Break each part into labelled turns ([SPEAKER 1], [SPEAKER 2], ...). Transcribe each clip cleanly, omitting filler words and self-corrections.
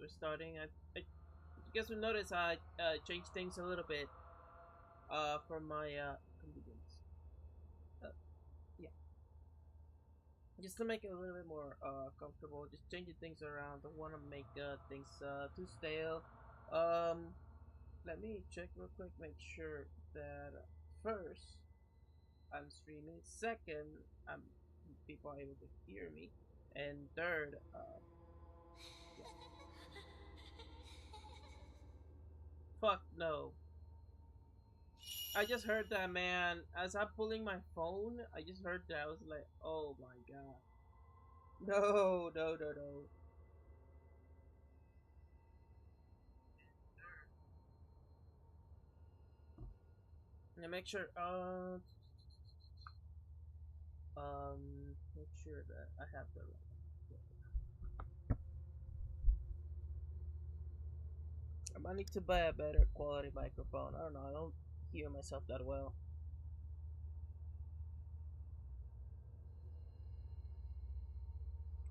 [SPEAKER 1] we're starting. I guess we notice I changed things a little bit for my convenience. Uh, yeah, just to make it a little bit more comfortable. Just changing things around. Don't want to make things too stale. Um, Let me check real quick. Make sure that first I'm streaming. Second, I'm people are able to hear me. And third, yeah. Fuck no. I just heard that, man. As I'm pulling my phone, I just heard that. I was like, oh my god. No, no, no, no. And make sure, make sure that I have the right. I might need to buy a better quality microphone. I don't know. I don't hear myself that well.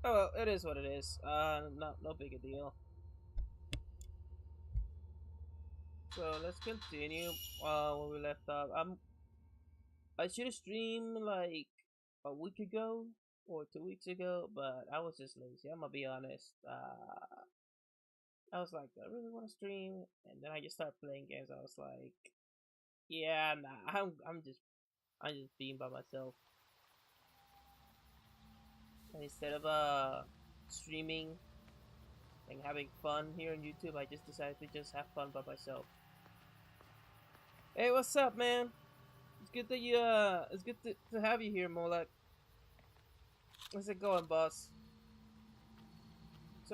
[SPEAKER 1] Oh well, it is what it is. No big a deal. So let's continue. Where we left off. I should have streamed like a week ago or 2 weeks ago, but I was just lazy. I'm gonna be honest. I was like, I really want to stream, and then I just started playing games. I was like, yeah, nah, I'm just being by myself. And instead of streaming and having fun here on YouTube, I just decided to just have fun by myself. Hey, what's up, man? It's good that it's good to have you here, Molek. How's it going, boss? It's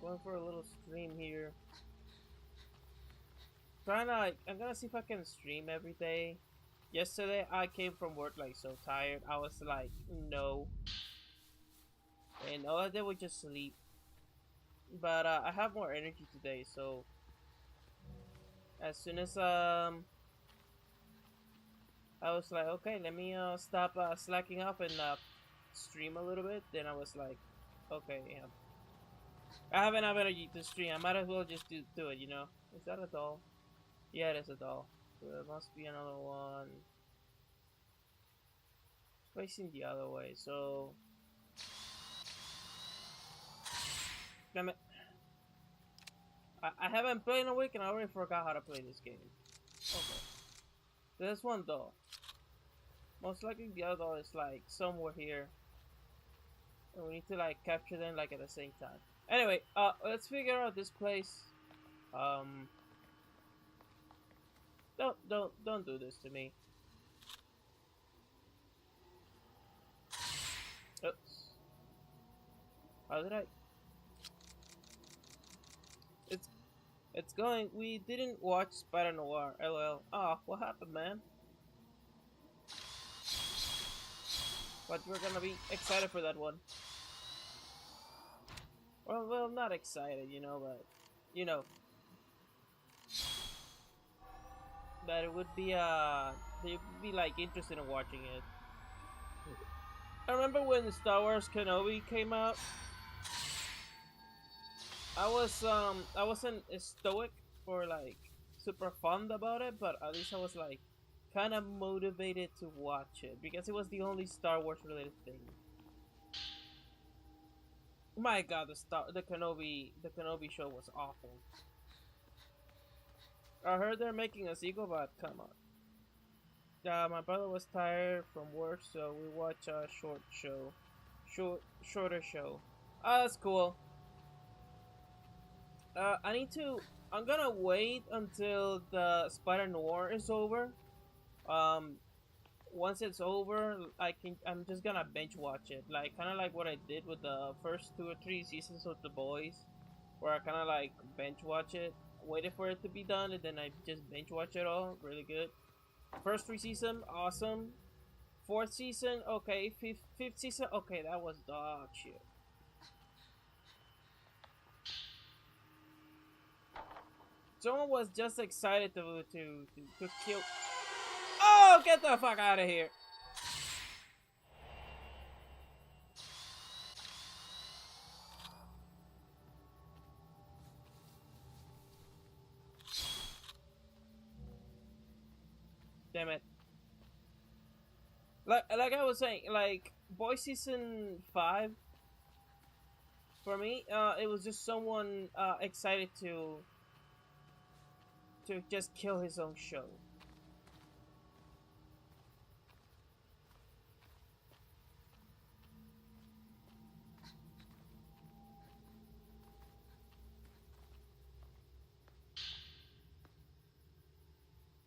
[SPEAKER 1] going for a little stream here. Trying to I'm gonna see if I can stream every day. Yesterday I came from work like so tired. I was like, no, and all I did was just sleep. But I have more energy today, so as soon as I was like, okay, let me stop slacking off and stream a little bit. Then I was like, okay, yeah, I have enough energy to stream. I might as well just do it, you know? Is that a doll? Yeah, it is a doll. So there must be another one. Facing the other way, so... Damn it. I haven't played in a week and I already forgot how to play this game. Okay. There's one doll. Most likely the other doll is like somewhere here. And we need to like capture them like at the same time. Anyway, let's figure out this place. Um... Don't do this to me. Oops. How did I? It's it's going. We didn't watch Spider Noir. LOL. Ah, what happened, man? But we're gonna be excited for that one. Well, not excited, you know, but you know, that it would be they'd be like interested in watching it. I remember when Star Wars Kenobi came out. I wasn't stoic or like super fond about it, but at least I was like kind of motivated to watch it because it was the only Star Wars related thing. My God, the Kenobi show was awful. I heard they're making a sequel, but come on. My brother was tired from work, so we watched a shorter show. That's cool. I'm gonna wait until the Spider Noir is over. Um, Once it's over, I'm just gonna binge watch it, like kind of like what I did with the first 2 or 3 seasons of The Boys, where I kind of like binge watch it, waited for it to be done, and then I just binge watch it all. Really good. First 3 seasons, awesome. Fourth season, okay. Fifth season, okay. That was dog shit. Someone was just excited to kill. Oh, get the fuck out of here! damn it. Like I was saying, like Boy Season 5 for me, it was just someone excited to just kill his own show.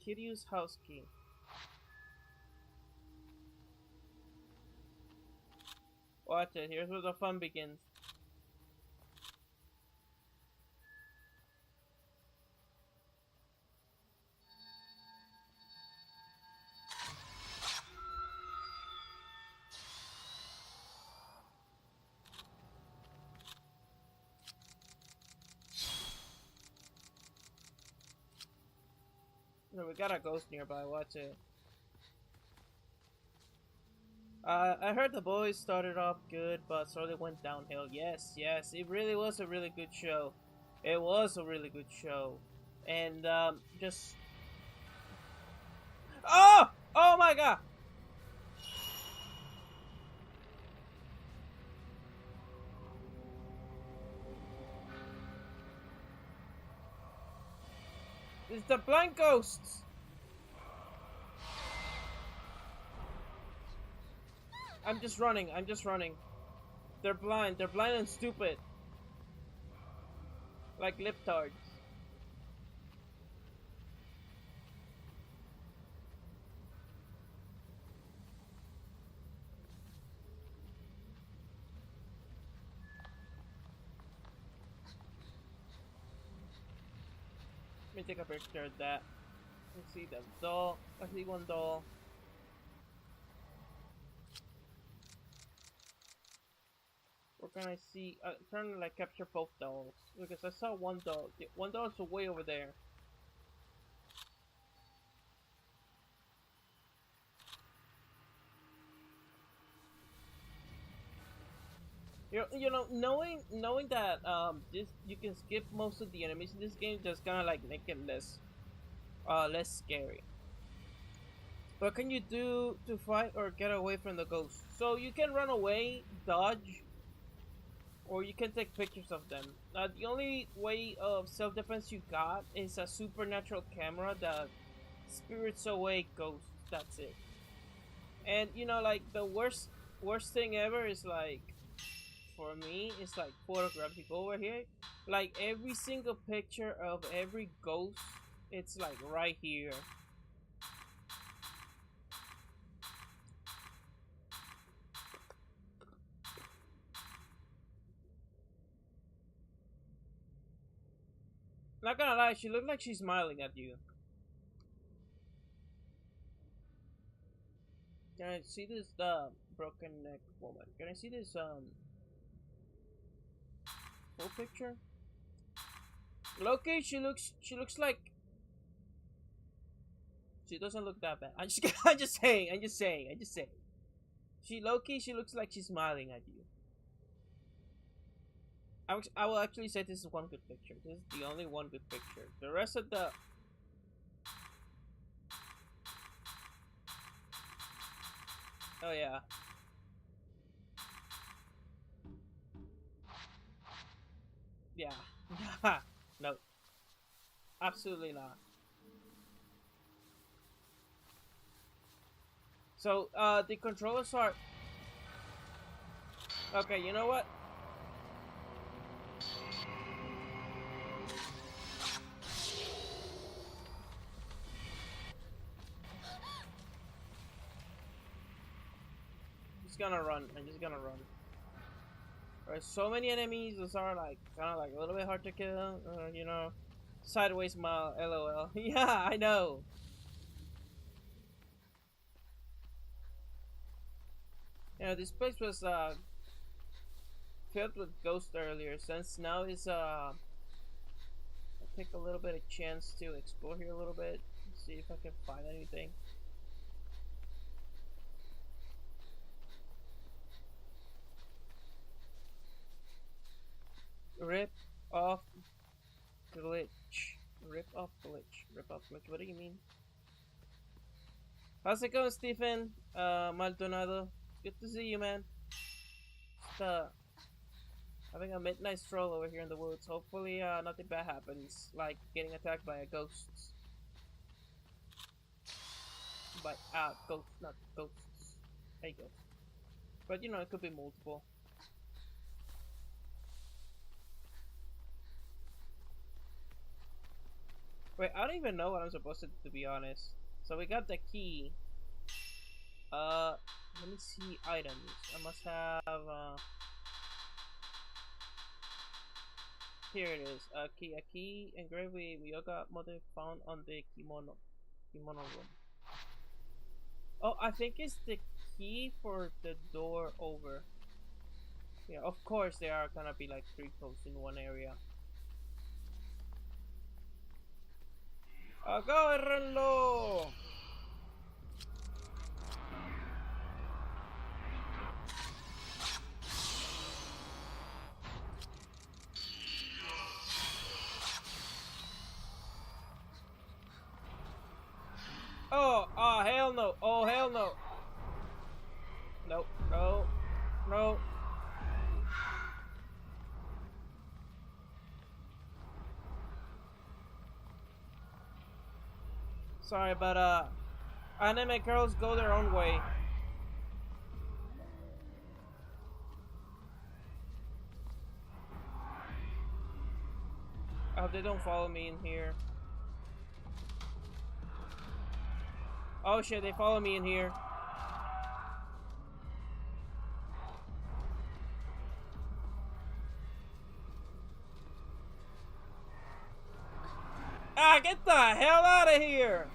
[SPEAKER 1] Kiryu's house key. Watch it, here's where the fun begins. No, we got a ghost nearby, watch it. I heard the boys started off good, but slowly went downhill. Yes, yes, it really was a really good show. It was a really good show. And, just... Oh! Oh my god! It's the blind ghosts! I'm just running, I'm just running. They're blind and stupid. Like liptards. Let me take a picture of that. Let's see the doll. I see one doll. Where can I see? I'm trying to like capture both dolls because I saw one doll. One doll is way over there. You know, knowing that this you can skip most of the enemies in this game, just kind of like make it less scary. What can you do to fight or get away from the ghost? So you can run away, dodge, or you can take pictures of them. The only way of self-defense you got is a supernatural camera that spirits away ghosts. That's it. And you know, like the worst thing ever is like, for me, it's like photographs. You go over here, like every single picture of every ghost, it's like right here. Not gonna lie, she looked like she's smiling at you. Can I see this broken neck woman? Can I see this full picture? Loki, she looks like she doesn't look that bad. I'm just saying. She Loki, she looks like she's smiling at you. I will actually say this is one good picture. This is the only one good picture. The rest of the... Oh yeah. Yeah. No. Absolutely not. So, the controllers are... Okay, you know what? I'm just gonna run. There's so many enemies. Those are like kind of like a little bit hard to kill. You know, sideways smile, lol. Yeah, I know. You know, this place was filled with ghosts earlier. Since now it's I'll take a little bit of chance to explore here a little bit, see if I can find anything. Rip off glitch. Rip off glitch. Rip off glitch. What do you mean? How's it going, Stephen? Maldonado. Good to see you, man. Just, having a midnight stroll over here in the woods. Hopefully, nothing bad happens, like getting attacked by a ghost. By ghosts, not ghosts. A ghost. But you know, it could be multiple. Wait, I don't even know what I'm supposed to be honest. So we got the key. Let me see items. I must have, here it is. A key engraved with yoga mother found on the kimono room. Oh, I think it's the key for the door over. Yeah, of course there are gonna be like 3 codes in one area. ¡Agárrenlo! Oh, hell no. Oh, hell no. Nope. No. No. Sorry, but, anime girls go their own way. I hope they don't follow me in here. Oh shit, they follow me in here. Ah, get the hell out of here!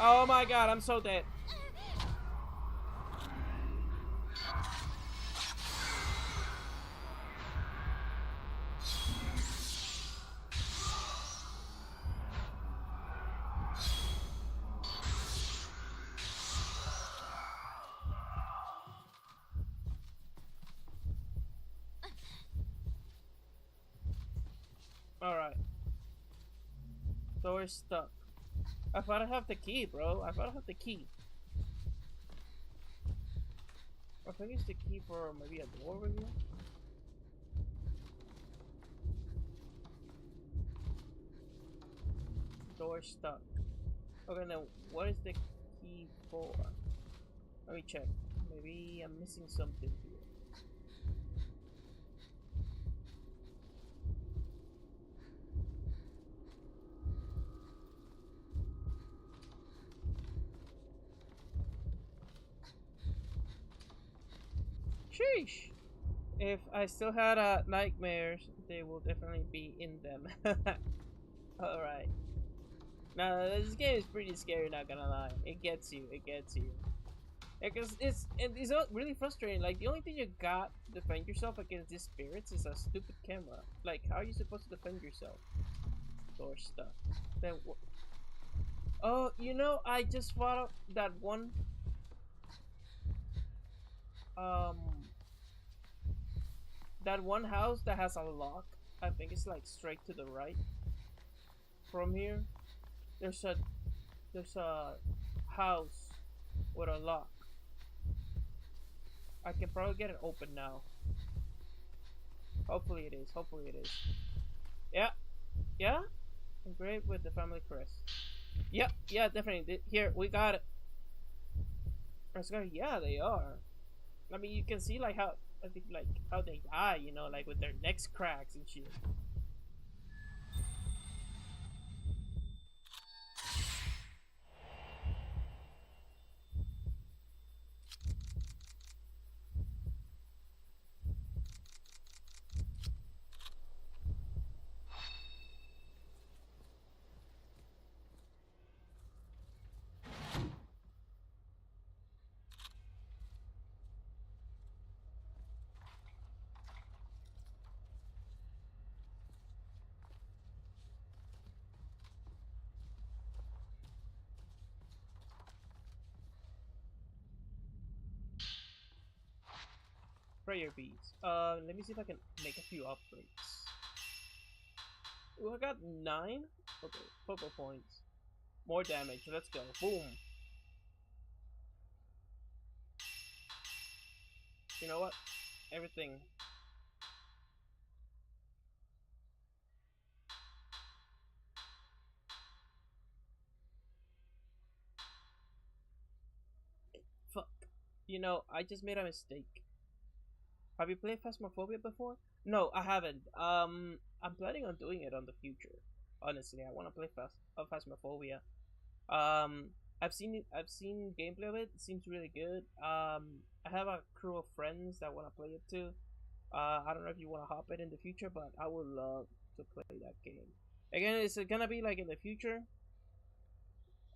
[SPEAKER 1] Oh my god, I'm so dead. Alright. So we're stuck. I thought I have the key, bro. I thought I have the key. I think it's the key for maybe a door over here. Door stuck. Okay, now what is the key for? Let me check. Maybe I'm missing something here. Sheesh! If I still had nightmares, they will definitely be in them. Alright. Now, this game is pretty scary, not gonna lie. It gets you, it gets you. Because it's really frustrating. Like, the only thing you got to defend yourself against these spirits is a stupid camera. Like, how are you supposed to defend yourself? Door stuff. Then oh, you know, I just thought of that one. That one house that has a lock. I think it's like straight to the right from here. There's a house with a lock. I can probably get it open now. Hopefully it is. Hopefully it is. Yeah. Yeah? Engraved with the family crest. Yep. Yeah, definitely. Here, we got it. Yeah, they are. I mean, you can see like how I think like how they die, you know, like with their necks cracks and shit. Prayer beads. Let me see if I can make a few upgrades. Ooh, I got 9. Okay, purple points. More damage. Let's go. Boom. You know what? Everything. Fuck. You know, I just made a mistake. Have you played Phasmophobia before? No, I haven't. I'm planning on doing it on the future. Honestly, I want to play Phasmophobia. I've seen it. I've seen gameplay of it. It seems really good. I have a crew of friends that want to play it too. I don't know if you want to hop it in the future, but I would love to play that game. Again, it's gonna be like in the future.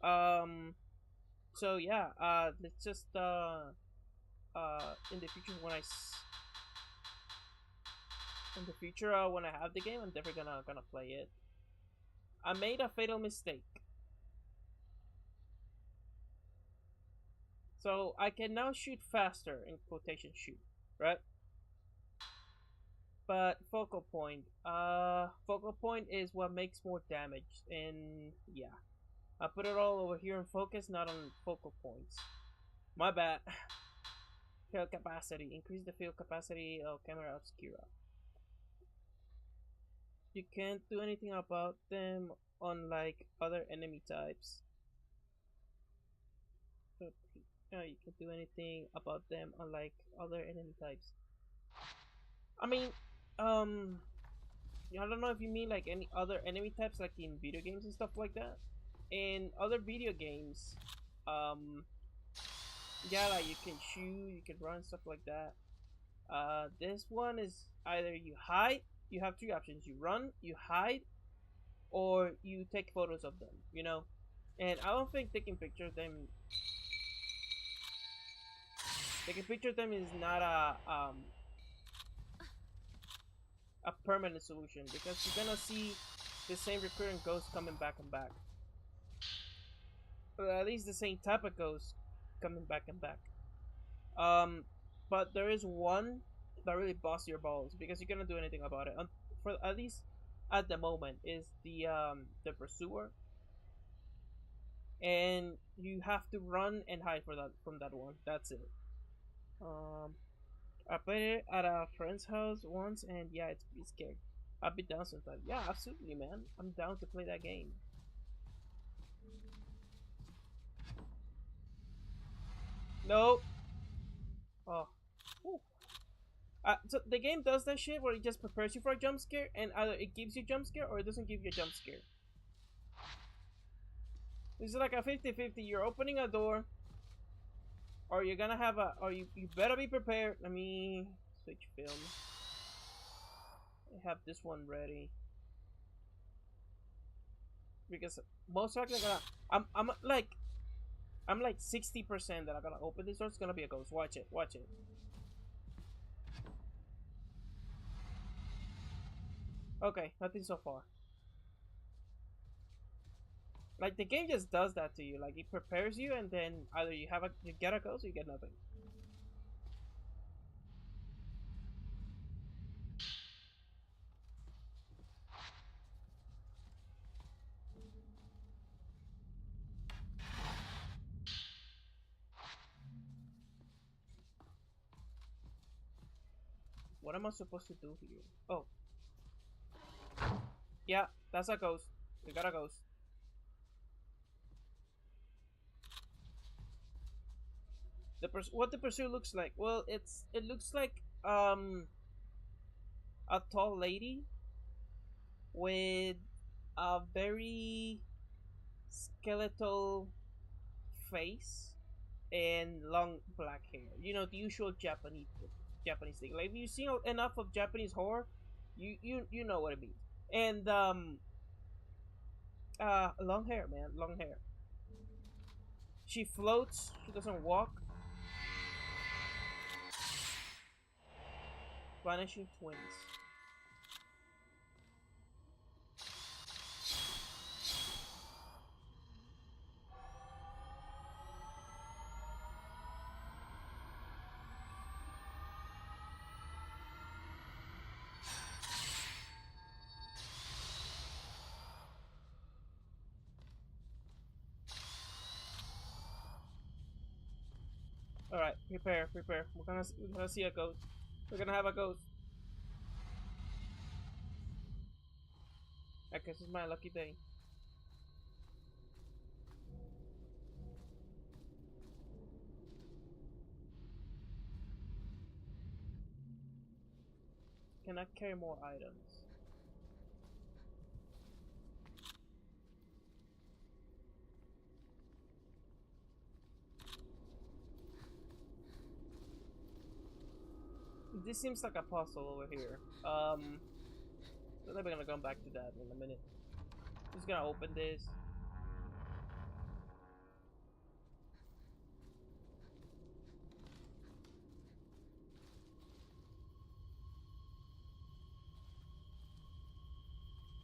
[SPEAKER 1] Um, so yeah. Let's just in the future in the future when I have the game, I'm definitely gonna play it. I made a fatal mistake. So I can now shoot faster in quotation shoot, right? But focal point is what makes more damage, and yeah, I put it all over here in focus, not on focal points. My bad. Field capacity. Increase the field capacity of camera obscura. You can't do anything about them unlike other enemy types. No, you can't do anything about them unlike other enemy types. I mean, um, I don't know if you mean like any other enemy types, like in video games and stuff like that. In other video games, um, yeah, like you can shoot, you can run, stuff like that. This one is either you hide. You have three options: you run, you hide, or you take photos of them. You know, and I don't think taking pictures of them is not a permanent solution because you're gonna see the same recurrent ghost coming back and back. Or at least the same type of ghost coming back and back. Um, but there is one that really busts your balls because you cannot do anything about it. For at least at the moment, is the pursuer, and you have to run and hide for that from that one. That's it. Um, I played it at a friend's house once, and yeah, it's scary. I'll be down sometime. Yeah, absolutely, man. I'm down to play that game. No. Oh. Whew. So the game does that shit where it just prepares you for a jump scare, and either it gives you a jump scare or it doesn't give you a jump scare. This is like a 50-50. You're opening a door, or you're gonna have a, or you better be prepared. Let me switch film. I have this one ready because most likely I'm like 60% that I'm gonna open this door. It's gonna be a ghost. Watch it. Watch it. Okay, nothing so far. Like the game just does that to you. Like it prepares you, and then either you get a ghost or you get nothing. What am I supposed to do here? Oh, yeah, that's a ghost. We got a ghost. What the pursuit looks like? Well, it looks like a tall lady with a very skeletal face and long black hair. You know, the usual Japanese thing. Like if you've seen enough of Japanese horror, you know what I mean. And long hair, man, long hair. She floats. She doesn't walk. Vanishing twins. All Alright, prepare. We're gonna see a ghost. We're gonna have a ghost. I guess it's my lucky day. Can I carry more items? This seems like a puzzle over here. We're gonna come back to that in a minute. Just gonna open this.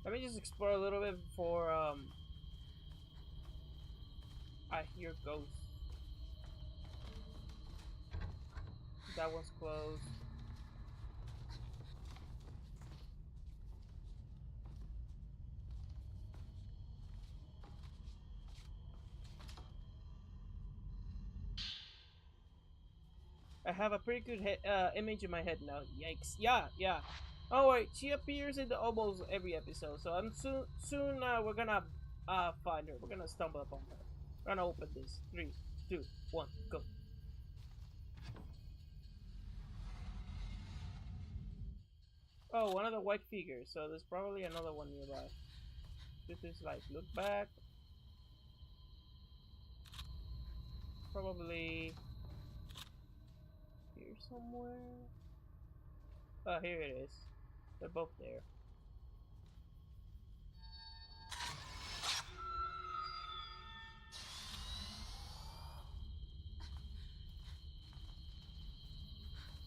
[SPEAKER 1] Let me just explore a little bit before I hear ghosts. That one's closed. I have a pretty good image in my head now. Yikes! Yeah. Oh wait, she appears in almost every episode. So I'm soon we're gonna find her. We're gonna stumble upon her. We're gonna open this. 3, 2, 1, go. Oh, one of the white figures. So there's probably another one nearby. This is like look back. Probably here somewhere. Oh, here it is. They're both there.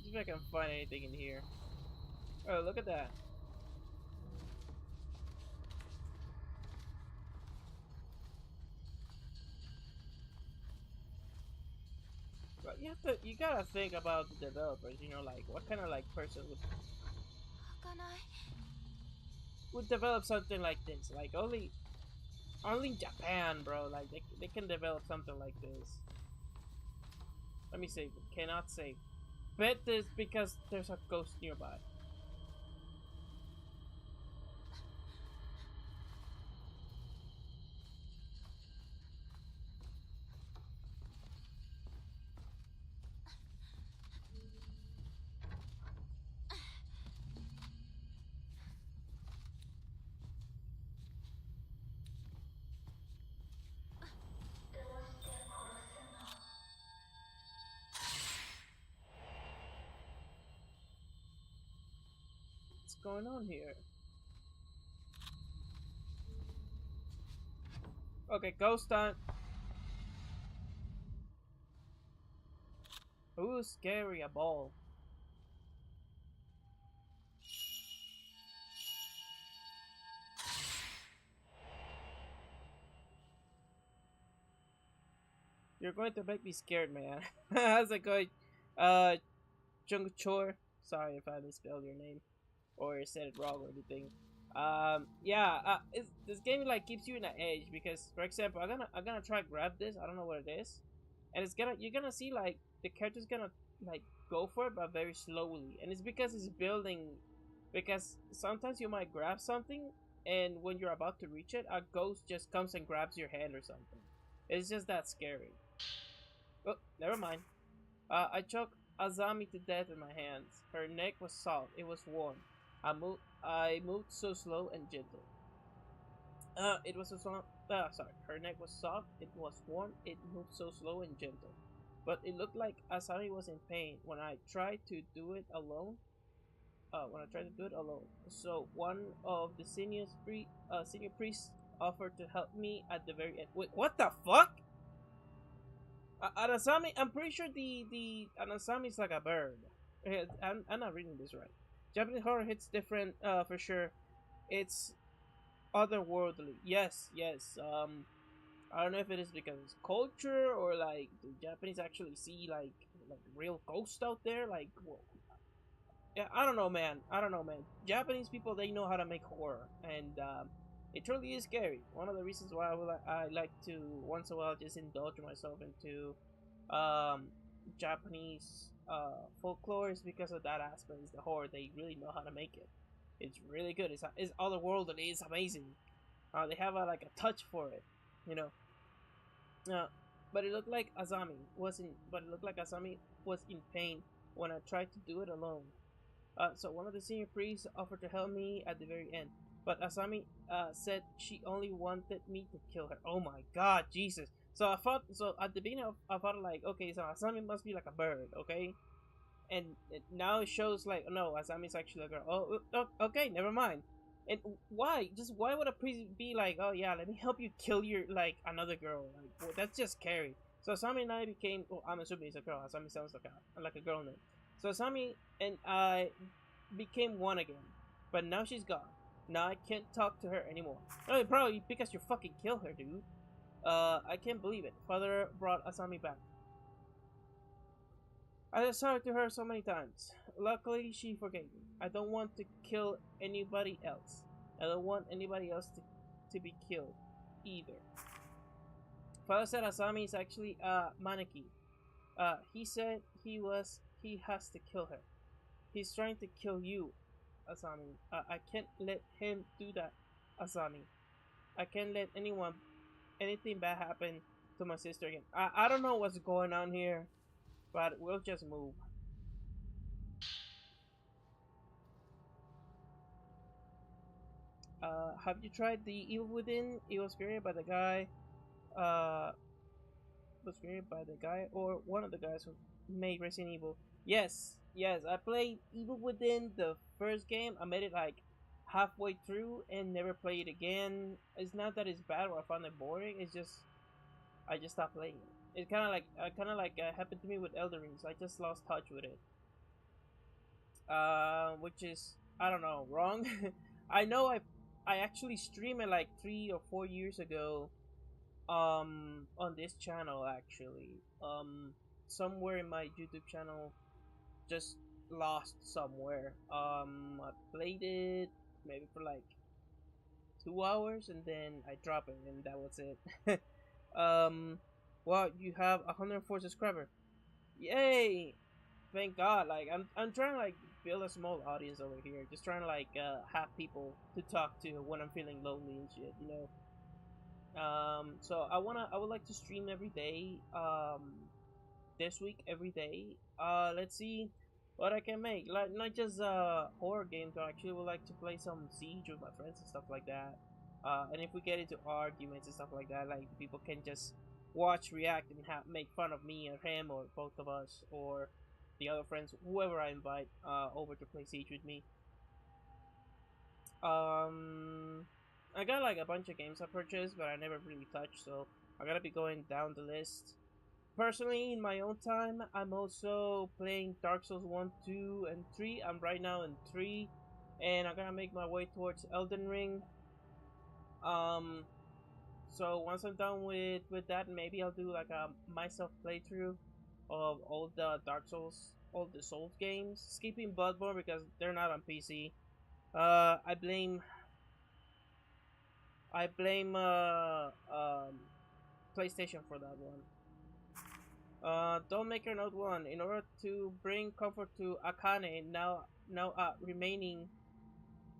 [SPEAKER 1] See if I can find anything in here. Oh, look at that. But you gotta think about the developers, you know, like what kind of like person would develop something like this? Like only Japan, bro. Like they can develop something like this. Let me save it. Cannot save. Bet this because there's a ghost nearby. What's going on here? Okay, ghost time. Ooh, scary, a ball. You're going to make me scared, man. How's it going? Jung Chor. Sorry if I misspelled your name or said it wrong or anything. This game like keeps you in an edge because, for example, I'm gonna try to grab this. I don't know what it is, and you're gonna see like the character's gonna like go for it, but very slowly, and it's because it's building. Because sometimes you might grab something, and when you're about to reach it, a ghost just comes and grabs your hand or something. It's just that scary. Oh, never mind. I choked Azami to death in my hands. Her neck was soft. It was warm. I moved so slow and gentle. It was so slow. Sorry. Her neck was soft. It was warm. It moved so slow and gentle. But it looked like Asami was in pain when I tried to do it alone. So one of the senior priests offered to help me at the very end. Wait, what the fuck? Anasami, I'm pretty sure the Anasami is like a bird. I'm not reading this right. Japanese horror hits different, for sure. It's otherworldly. Yes. I don't know if it is because it's culture or like the Japanese actually see like real ghosts out there. Like, well, yeah, I don't know, man. Japanese people, they know how to make horror, and it truly is scary. One of the reasons why I like to once in a while just indulge myself into Japanese folklore is because of that aspect. Is the horror, they really know how to make it. It's really good. It's otherworldly. It's amazing. They have like a touch for it, you know. Uh, but it looked like Azami was in. But it looked like Azami was in pain when I tried to do it alone. So one of the senior priests offered to help me at the very end, but Asami said she only wanted me to kill her. Oh my God, Jesus! So I thought. So at the beginning, I thought like, okay, so Asami must be like a bird, okay? And now it shows like, no, Asami's actually a girl. Okay, never mind. And why? Just why would a priest be like, oh yeah, let me help you kill your like another girl? Like, well, that's just scary. So Asami and I became. Oh, I'm assuming it's a girl. Asami sounds like a girl name. So Asami and I became one again, but now she's gone. Now I can't talk to her anymore. No, probably because you fucking killed her, dude. I can't believe it. Father brought Asami back. I just talked to her so many times. Luckily, she forgave me. I don't want to kill anybody else. I don't want anybody else to be killed either. Father said Asami is actually a maneki. He said he has to kill her. He's trying to kill you, Asami. I can't let him do that, Asami. I can't let anything bad happen to my sister again. I don't know what's going on here, but we'll just move. Have you tried the Evil Within? It was created by the guy. Uh, was created by the guy or one of the guys who made Resident Evil. Yes, yes. I played Evil Within the first game. I made it like halfway through and never played it again. It's not that it's bad or I found it boring. It's just I just stopped playing it. It kind of like happened to me with Elden Rings. I just lost touch with it. Which is I don't know wrong. I know I actually streamed it like 3 or 4 years ago. On this channel actually. Somewhere in my YouTube channel, just lost somewhere. I played it maybe for like 2 hours and then I dropped it and that was it. Well, you have 104 subscribers. Yay! Thank God. Like I'm trying to like build a small audience over here. Just trying to like have people to talk to when I'm feeling lonely and shit. You know. So I would like to stream every day. This week every day. Let's see what I can make. Like not just horror games. I actually would like to play some Siege with my friends and stuff like that. And if we get into arguments and stuff like that, like people can just watch, react, and make fun of me or him or both of us or the other friends, whoever I invite over to play Siege with me. I got like a bunch of games I purchased, but I never really touched, so I gotta be going down the list. Personally, in my own time, I'm also playing Dark Souls 1, 2, and 3. I'm right now in 3, and I'm gonna make my way towards Elden Ring. Um, so once I'm done with that, maybe I'll do like a myself playthrough of all the Dark Souls, all the Souls games, skipping Bloodborne because they're not on PC. I blame PlayStation for that one. Don't make her note one. In order to bring comfort to Akane, now remaining,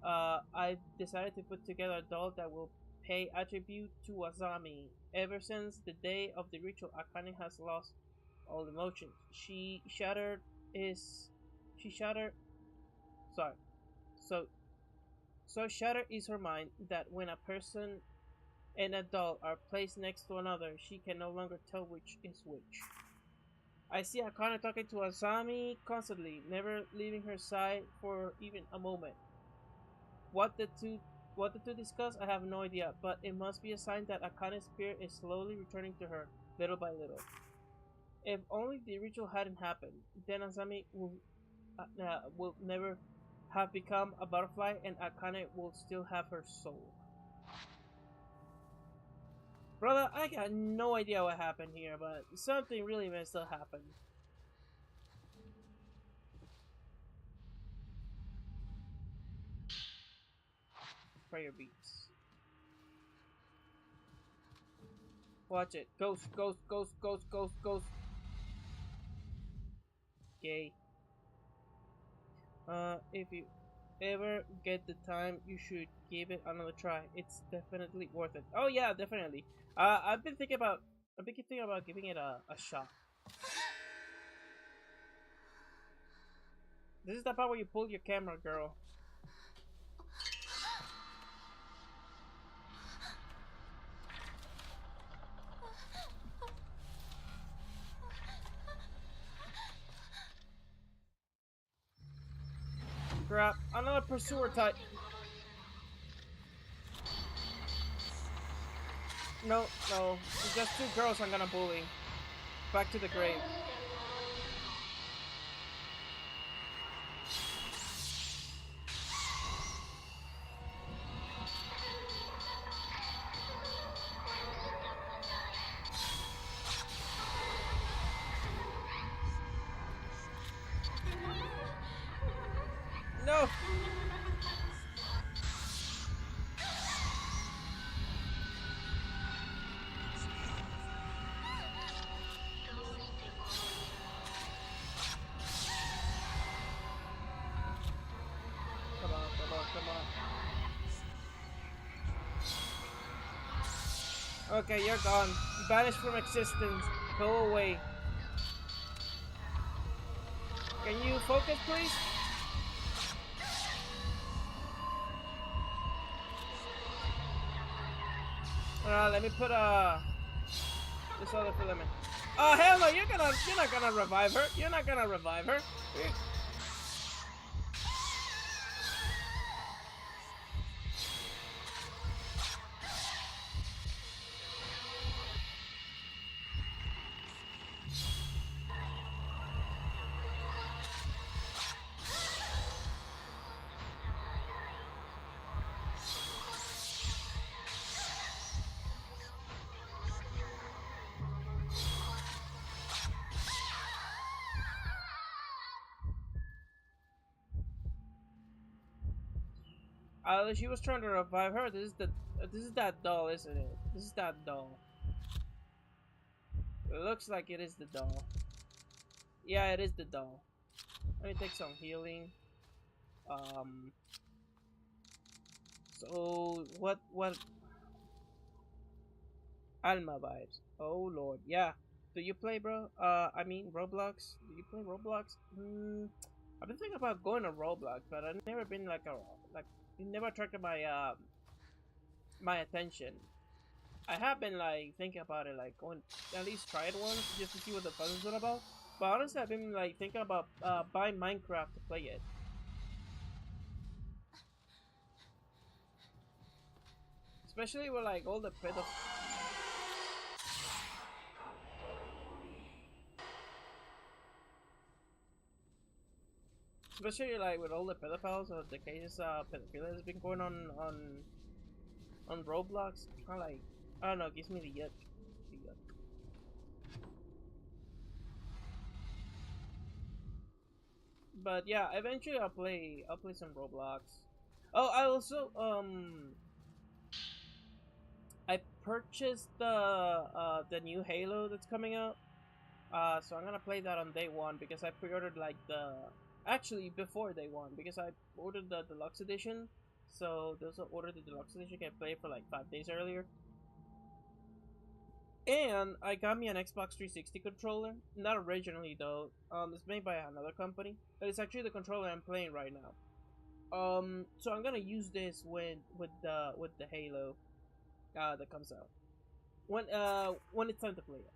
[SPEAKER 1] I decided to put together a doll that will pay attribute to Azami. Ever since the day of the ritual, Akane has lost all emotions. She shattered. Sorry. So shattered is her mind that when a person and a doll are placed next to another, she can no longer tell which is which. I see Akane talking to Asami constantly, never leaving her side for even a moment. What the two discuss, I have no idea, but it must be a sign that Akane's spirit is slowly returning to her, little by little. If only the ritual hadn't happened, then Asami will never have become a butterfly, and Akane will still have her soul. Brother, I got no idea what happened here, but something really messed up happened. Prayer beats. Watch it. Ghost, ghost, ghost, ghost, ghost, ghost. gay. If you ever get the time, you should give it another try. It's definitely worth it. Oh yeah, definitely. I've been thinking about giving it a shot. This is the part where you pull your camera, girl. Crap, another pursuer type. No, no, it's just two girls I'm gonna bully. Back to the grave. No! Come on, come on, come on. Okay, you're gone. Banished from existence. Go away. Can you focus, please? Let me put this other filament. Oh hell no! You're not gonna revive her. You're not gonna revive her. She was trying to revive her. This is that doll, isn't it? This is that doll. It looks like it is the doll. Yeah, it is the doll. Let me take some healing. So what? Alma vibes. Oh lord, yeah. Do you play, bro? I mean Roblox. Do you play Roblox? I've been thinking about going to Roblox, but I've never been like it never attracted my attention. I have been like thinking about it, like going at least try it once just to see what the fun is all about. But honestly, I've been like thinking about buying Minecraft to play it. Especially with like all the especially like with all the pedophiles or the cases pedophilia has been going on Roblox. Kind of like I don't know, gives me the yuck. The yuck. But yeah, eventually I'll play some Roblox. Oh, I also I purchased the new Halo that's coming out. So I'm gonna play that on day one because I pre-ordered like actually before day one because I ordered the deluxe edition. So those who ordered the deluxe edition can play for like 5 days earlier. And I got me an Xbox 360 controller. Not originally though. It's made by another company. But it's actually the controller I'm playing right now. So I'm gonna use this with the Halo that comes out when it's time to play it.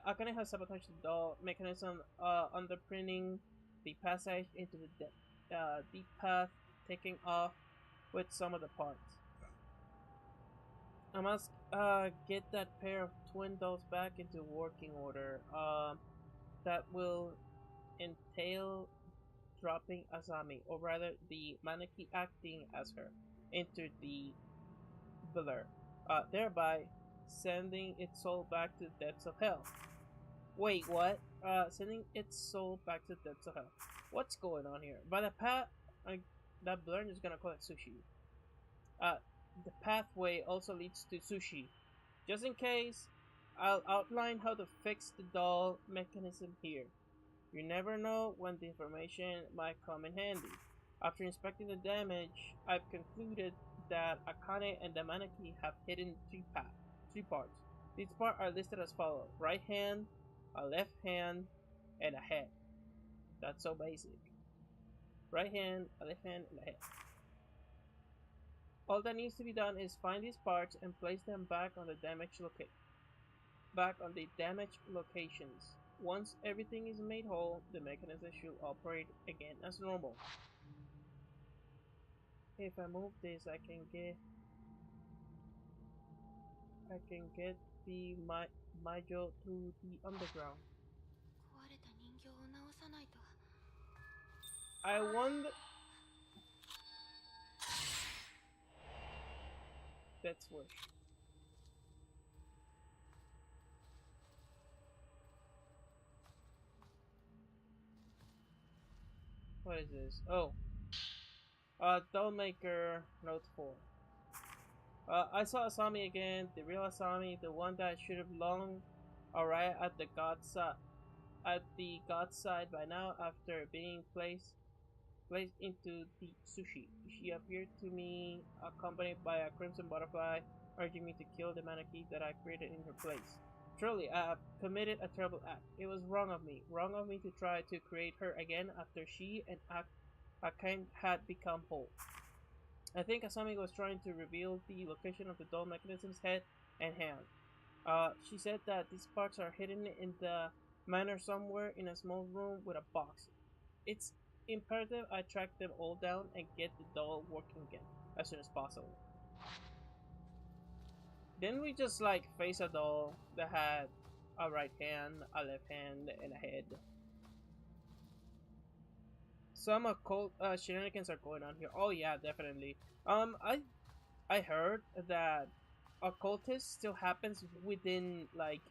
[SPEAKER 1] Akane has sabotaged the doll mechanism, underprinting the passage into the deep path, taking off with some of the parts. I must get that pair of twin dolls back into working order. That will entail dropping Asami, or rather the mannequin acting as her, into the blur, thereby sending its soul back to the depths of hell. Wait, what? Sending its soul back to the depths of hell. What's going on here? By the path, that blur is gonna call it sushi. The pathway also leads to sushi. Just in case, I'll outline how to fix the doll mechanism here. You never know when the information might come in handy. After inspecting the damage, I've concluded that Akane and the Maneki have hidden three parts. These parts are listed as follows: right hand, a left hand, and a head. That's so basic. Right hand, a left hand, and a head. All that needs to be done is find these parts and place them back on the damaged locations. Once everything is made whole, the mechanism should operate again as normal. If I move this, I can get the Maijo to the underground. I wonder. That's wish. What is this? Oh, Dollmaker Note 4. I saw Asami again, the real Asami, the one that should have long arrived at the god's side by now after being placed into the sushi. She appeared to me accompanied by a crimson butterfly, urging me to kill the mannequin that I created in her place. Truly, I have committed a terrible act. It was wrong of me to try to create her again after she and Akane had become whole. I think Asami was trying to reveal the location of the doll mechanism's head and hand. She said that these parts are hidden in the manor somewhere in a small room with a box. It's imperative I track them all down and get the doll working again as soon as possible. Didn't we just like face a doll that had a right hand, a left hand, and a head? Some occult shenanigans are going on here. Oh yeah, definitely. I heard that occultist still happens within like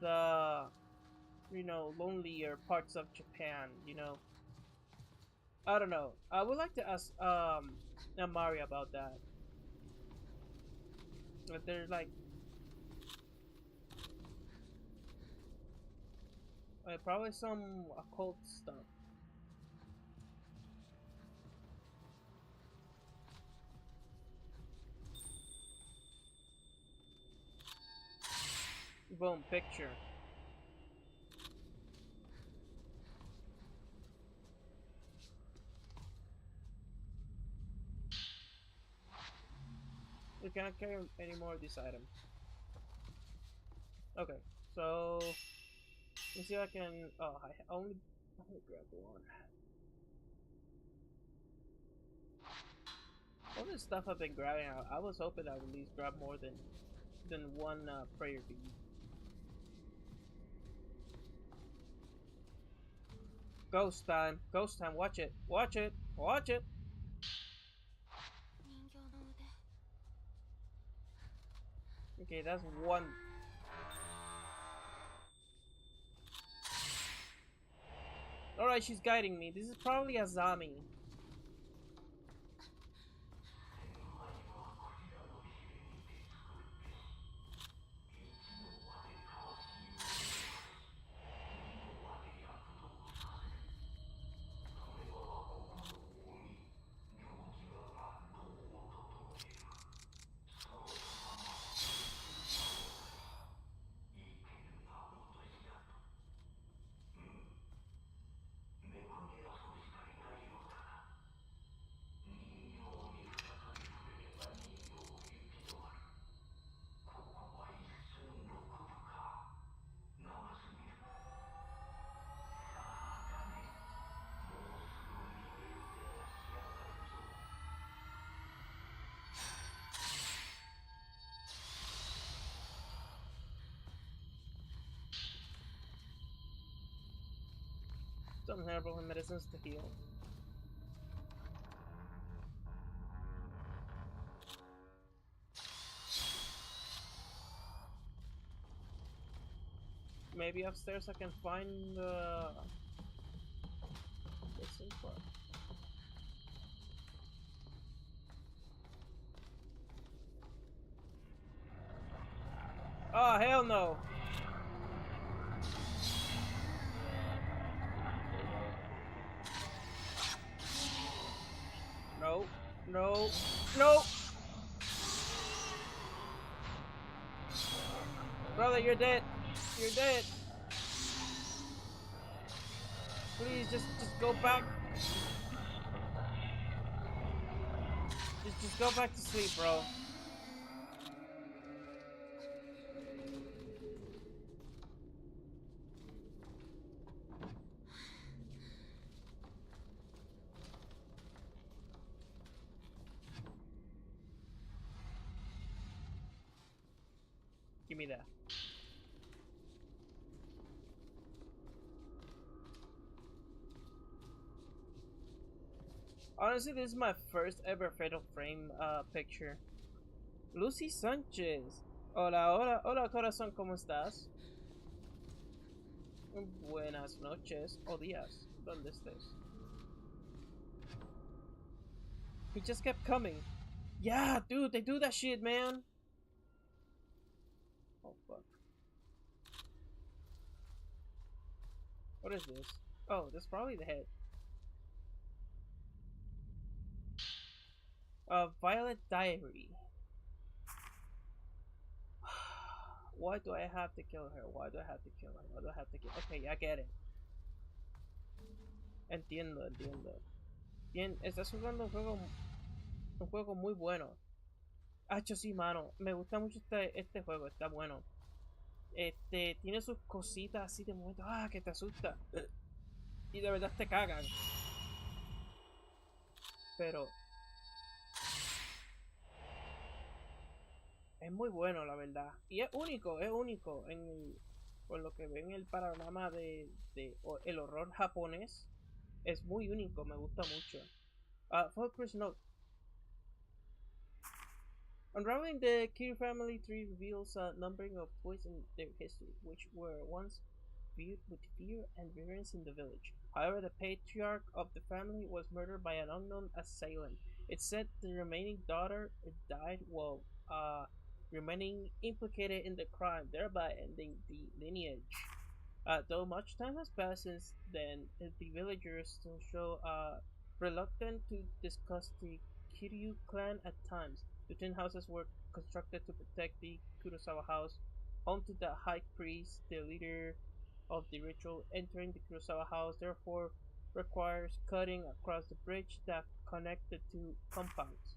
[SPEAKER 1] the lonelier parts of Japan. I don't know. I would like to ask Amari about that. If there's like probably some occult stuff. Boom, picture. We cannot carry any more of these items. Okay, so let's see if I can. Oh, I only grab one. All this stuff I've been grabbing, I was hoping I would at least grab more than one prayer bead. Ghost time, watch it, watch it, watch it. Okay, that's one. Alright, she's guiding me. This is probably Azami. Some herbal medicines to heal. Maybe upstairs I can find this info. Oh hell no! No. No! Brother, you're dead. You're dead. Please, just go back. Just go back to sleep, bro. Give me that. Honestly, this is my first ever Fatal Frame picture. Lucy Sánchez. Hola, hola, hola corazón, ¿cómo estás? Buenas noches o días, donde estés. He just kept coming. Yeah, dude, they do that shit, man. Oh, fuck. What is this? Oh, that's probably the head. Violet Diary. Why do I have to kill her? Why do I have to kill her? Why do I have to kill? Okay, I get it. Entiendo, entiendo. Bien, estás jugando un juego muy bueno. Hacho, sí, mano. Me gusta mucho este juego, está bueno. Tiene sus cositas así de momento, que te asusta. Y de verdad te cagan. Pero es muy bueno, la verdad. Y es único por lo que ven el panorama el horror japonés. Es muy único, me gusta mucho. Focus Note. Unraveling the Kiryu family tree reveals a numbering of twists in their history, which were once viewed with fear and reverence in the village. However, the patriarch of the family was murdered by an unknown assailant. It's said the remaining daughter died while remaining implicated in the crime, thereby ending the lineage. Though much time has passed since then, the villagers still show reluctant to discuss the Kiryu clan at times. The twin houses were constructed to protect the Kurosawa house, home to the high priest, the leader of the ritual. Entering the Kurosawa house therefore requires cutting across the bridge that connect the two compounds.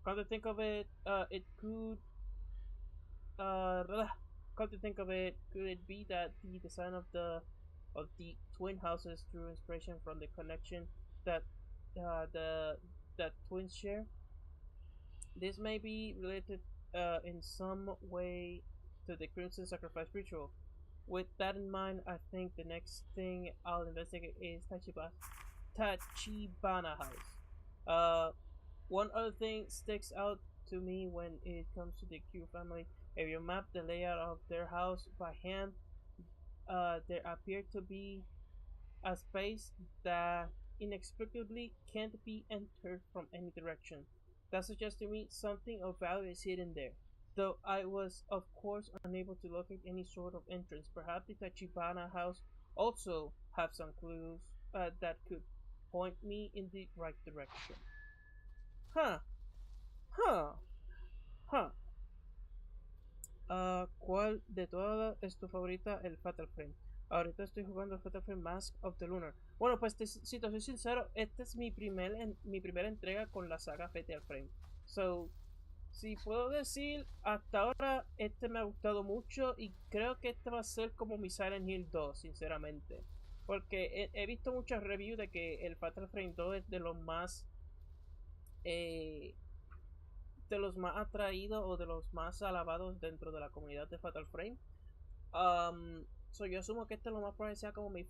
[SPEAKER 1] Come to think of it, it could uh, come to think of it, could it be that the design of the twin houses drew inspiration from the connection that the that twins share? This may be related in some way to the Crimson Sacrifice ritual. With that in mind, I think the next thing I'll investigate is Tachibana House. Uh, One other thing sticks out to me when it comes to the Q family. If you map the layout of their house by hand, there appear to be a space that inexplicably can't be entered from any direction. That suggests to me something of value is hidden there. Though I was, of course, unable to locate any sort of entrance, perhaps the Tachibana house also have some clues that could point me in the right direction. Huh, huh, huh. ¿Cuál de todas es tu favorita? El Fatal Frame. Ahorita estoy jugando el Fatal Frame Mask of the Lunar. Bueno, pues si te soy sincero, esta es mi primera entrega con la saga Fatal Frame. So, si puedo decir, hasta ahora este me ha gustado mucho y creo que este va a ser como mi Silent Hill 2, sinceramente. Porque he visto muchas reviews de que el Fatal Frame 2 es eh, de los más atraídos o de los más alabados dentro de la comunidad de Fatal Frame. Yo asumo que este lo más probable sea como mi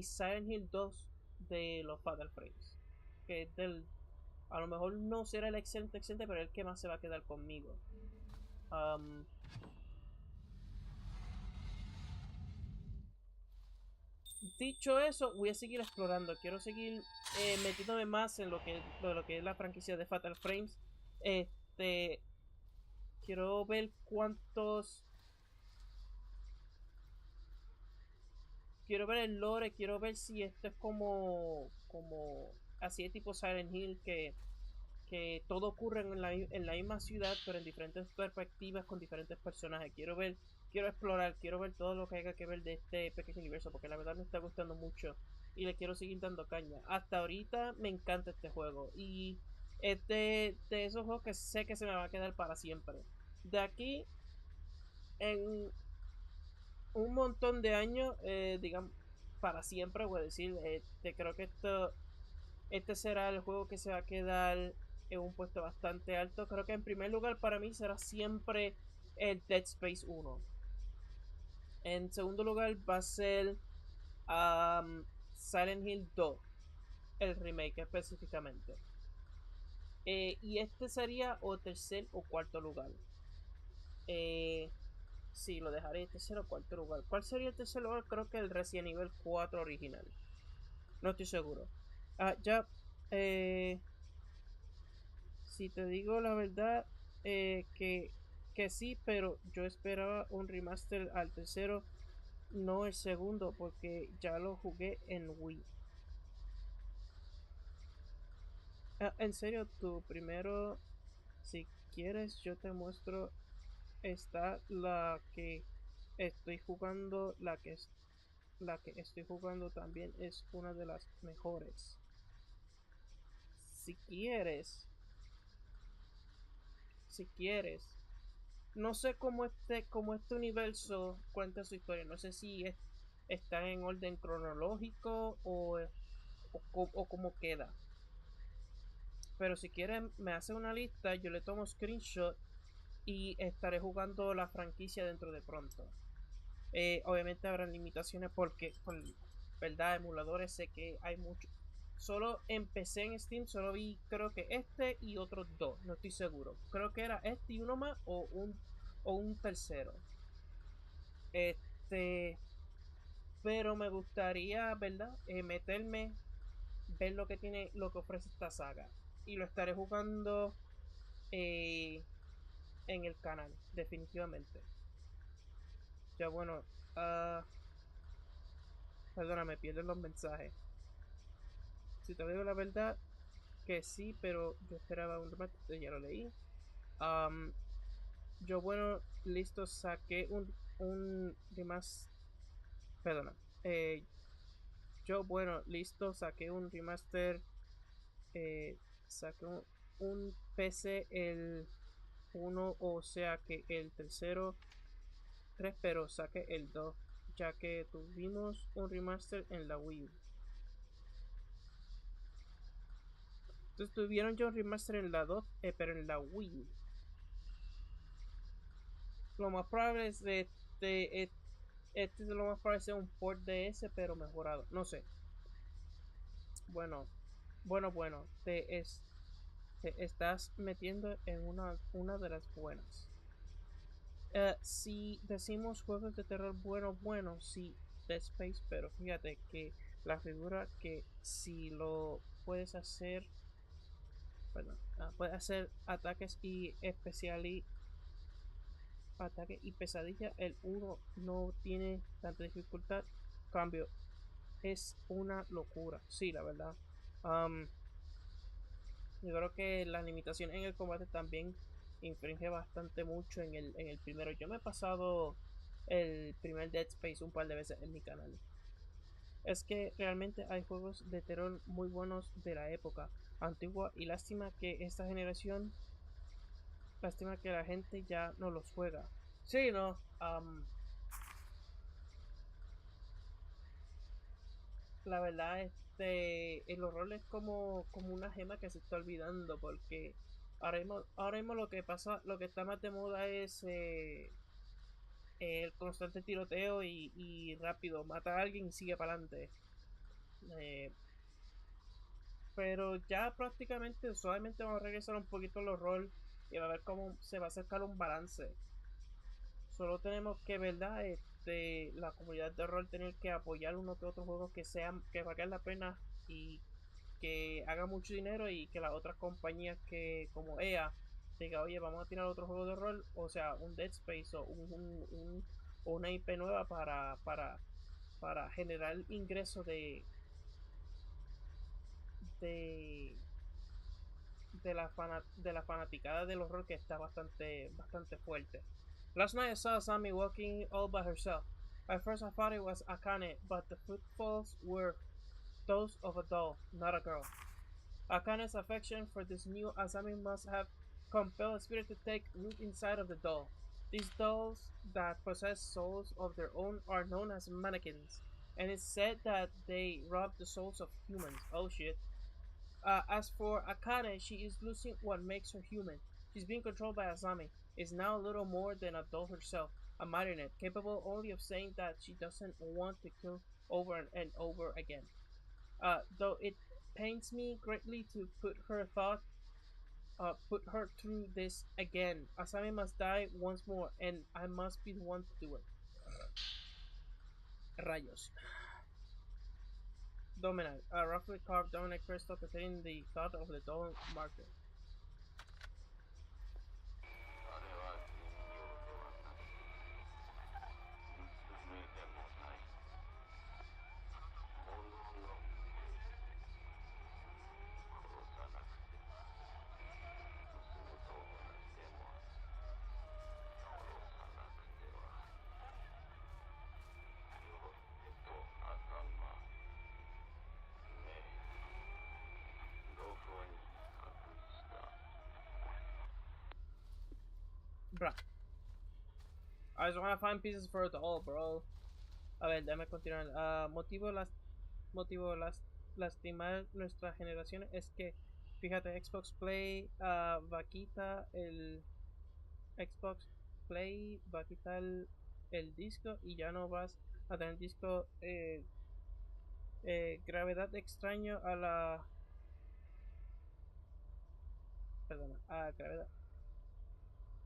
[SPEAKER 1] Silent Hill 2 de los Fatal Frames. Que es a lo mejor no será el excelente, pero el que más se va a quedar conmigo. Dicho eso, voy a seguir explorando. Quiero seguir metiéndome más en lo que es la franquicia de Fatal Frames. Este, quiero ver cuántos. Quiero ver el lore, quiero ver si esto es como así de tipo Silent Hill, que que todo ocurre en la misma ciudad, pero en diferentes perspectivas con diferentes personajes. Quiero explorar, quiero ver todo lo que haya que ver de este pequeño universo, porque la verdad me está gustando mucho y le quiero seguir dando caña. Hasta ahorita me encanta este juego y de esos juegos que sé que se me va a quedar para siempre. De aquí en un montón de años, digamos, para siempre, voy a decir, creo que este será el juego que se va a quedar en un puesto bastante alto. Creo que en primer lugar para mí será siempre el Dead Space 1. En segundo lugar va a ser Silent Hill 2, el remake específicamente. Y este sería o tercer o cuarto lugar. Sí, lo dejaré tercer o cuarto lugar. ¿Cuál sería el tercer lugar? Creo que el Resident Evil 4 original. No estoy seguro. Ya, si te digo la verdad, que sí, pero yo esperaba un remaster al tercero, no el segundo, porque ya lo jugué en Wii. En serio, tu primero, si quieres, yo te muestro. Está la que estoy jugando, la que estoy jugando también es una de las mejores. Si quieres, si quieres, no sé cómo este universo cuenta su historia. No sé si está en orden cronológico o cómo queda. Pero si quieren, me hace una lista, yo le tomo screenshot y estaré jugando la franquicia dentro de pronto. Obviamente habrá limitaciones porque, por verdad, emuladores sé que hay muchos. Solo empecé en Steam, solo vi creo que este y otros dos, no estoy seguro. Creo que era este y uno más o un tercero. Este, pero me gustaría, ¿verdad? Meterme, ver lo que tiene, lo que ofrece esta saga. Y lo estaré jugando eh, en el canal, definitivamente. Ya bueno, uh, perdona, me pierden los mensajes. Si te digo la verdad, que sí, pero yo esperaba un remate, ya lo leí. Um, yo bueno, listo, saqué un remaster. Perdona. Eh, yo bueno, listo, saqué un remaster. Saqué un PC el uno, o sea que el tercero 3, pero saqué el 2, ya que tuvimos un remaster en la Wii U. Entonces tuvieron ya un remaster en la 2, pero en la Wii U. Lo más probable es este es lo más probable sea un port de ese, pero mejorado. No sé. Bueno, bueno. Te estás metiendo en una de las buenas. Si decimos juegos de terror bueno, sí, Dead Space, pero fíjate que la figura que si lo puedes hacer, perdón, puedes hacer ataques y ataque y pesadilla, el uno no tiene tanta dificultad. Cambio, es una locura, sí, la verdad. Um, yo creo que la limitación en el combate también infringe bastante mucho en el primero. Yo me he pasado el primer Dead Space un par de veces en mi canal. Es que realmente hay juegos de terror muy buenos de la época antigua y lástima que la gente ya no los juega. Sí, no. La verdad, el horror es como una gema que se está olvidando porque ahora mismo lo que pasa, lo que está más de moda es el constante tiroteo y rápido, mata a alguien y sigue para adelante. Eh, pero ya prácticamente, solamente vamos a regresar un poquito al horror y a ver cómo se va a acercar un balance. Solo tenemos que, ¿verdad? La comunidad de rol tener que apoyar uno que otro juego que valgan la pena y que haga mucho dinero y que las otras compañías que como EA diga, oye, vamos a tirar otro juego de rol, o sea, un Dead Space o o una IP nueva para generar ingresos de de la fanaticada del horror que está bastante fuerte. Last night I saw Sammy walking all by herself. At first I thought it was Akane, but the footfalls were those of a doll, not a girl. Akane's affection for this new Asami must have compelled a spirit to take root inside of the doll. These dolls that possess souls of their own are known as mannequins, and it's said that they rob the souls of humans. Oh shit. As for Akane, she is losing what makes her human. She's being controlled by Asami, is now little more than a doll herself, a marionette, capable only of saying that she doesn't want to kill over and over again. Though it pains me greatly to put her through this again. Asami must die once more, and I must be the one to do it. Rayos. Dominite, a roughly carved dominite crystal containing the thought of the doll marker. Bruh. I just wanna find pieces for it all, bro. A ver, déjame continuar. Motivo lastimar nuestra generación es que, fíjate, Xbox Play va a quitar el Xbox Play, va a quitar el disco y ya no vas a tener disco gravedad extraño a la... Perdona, a gravedad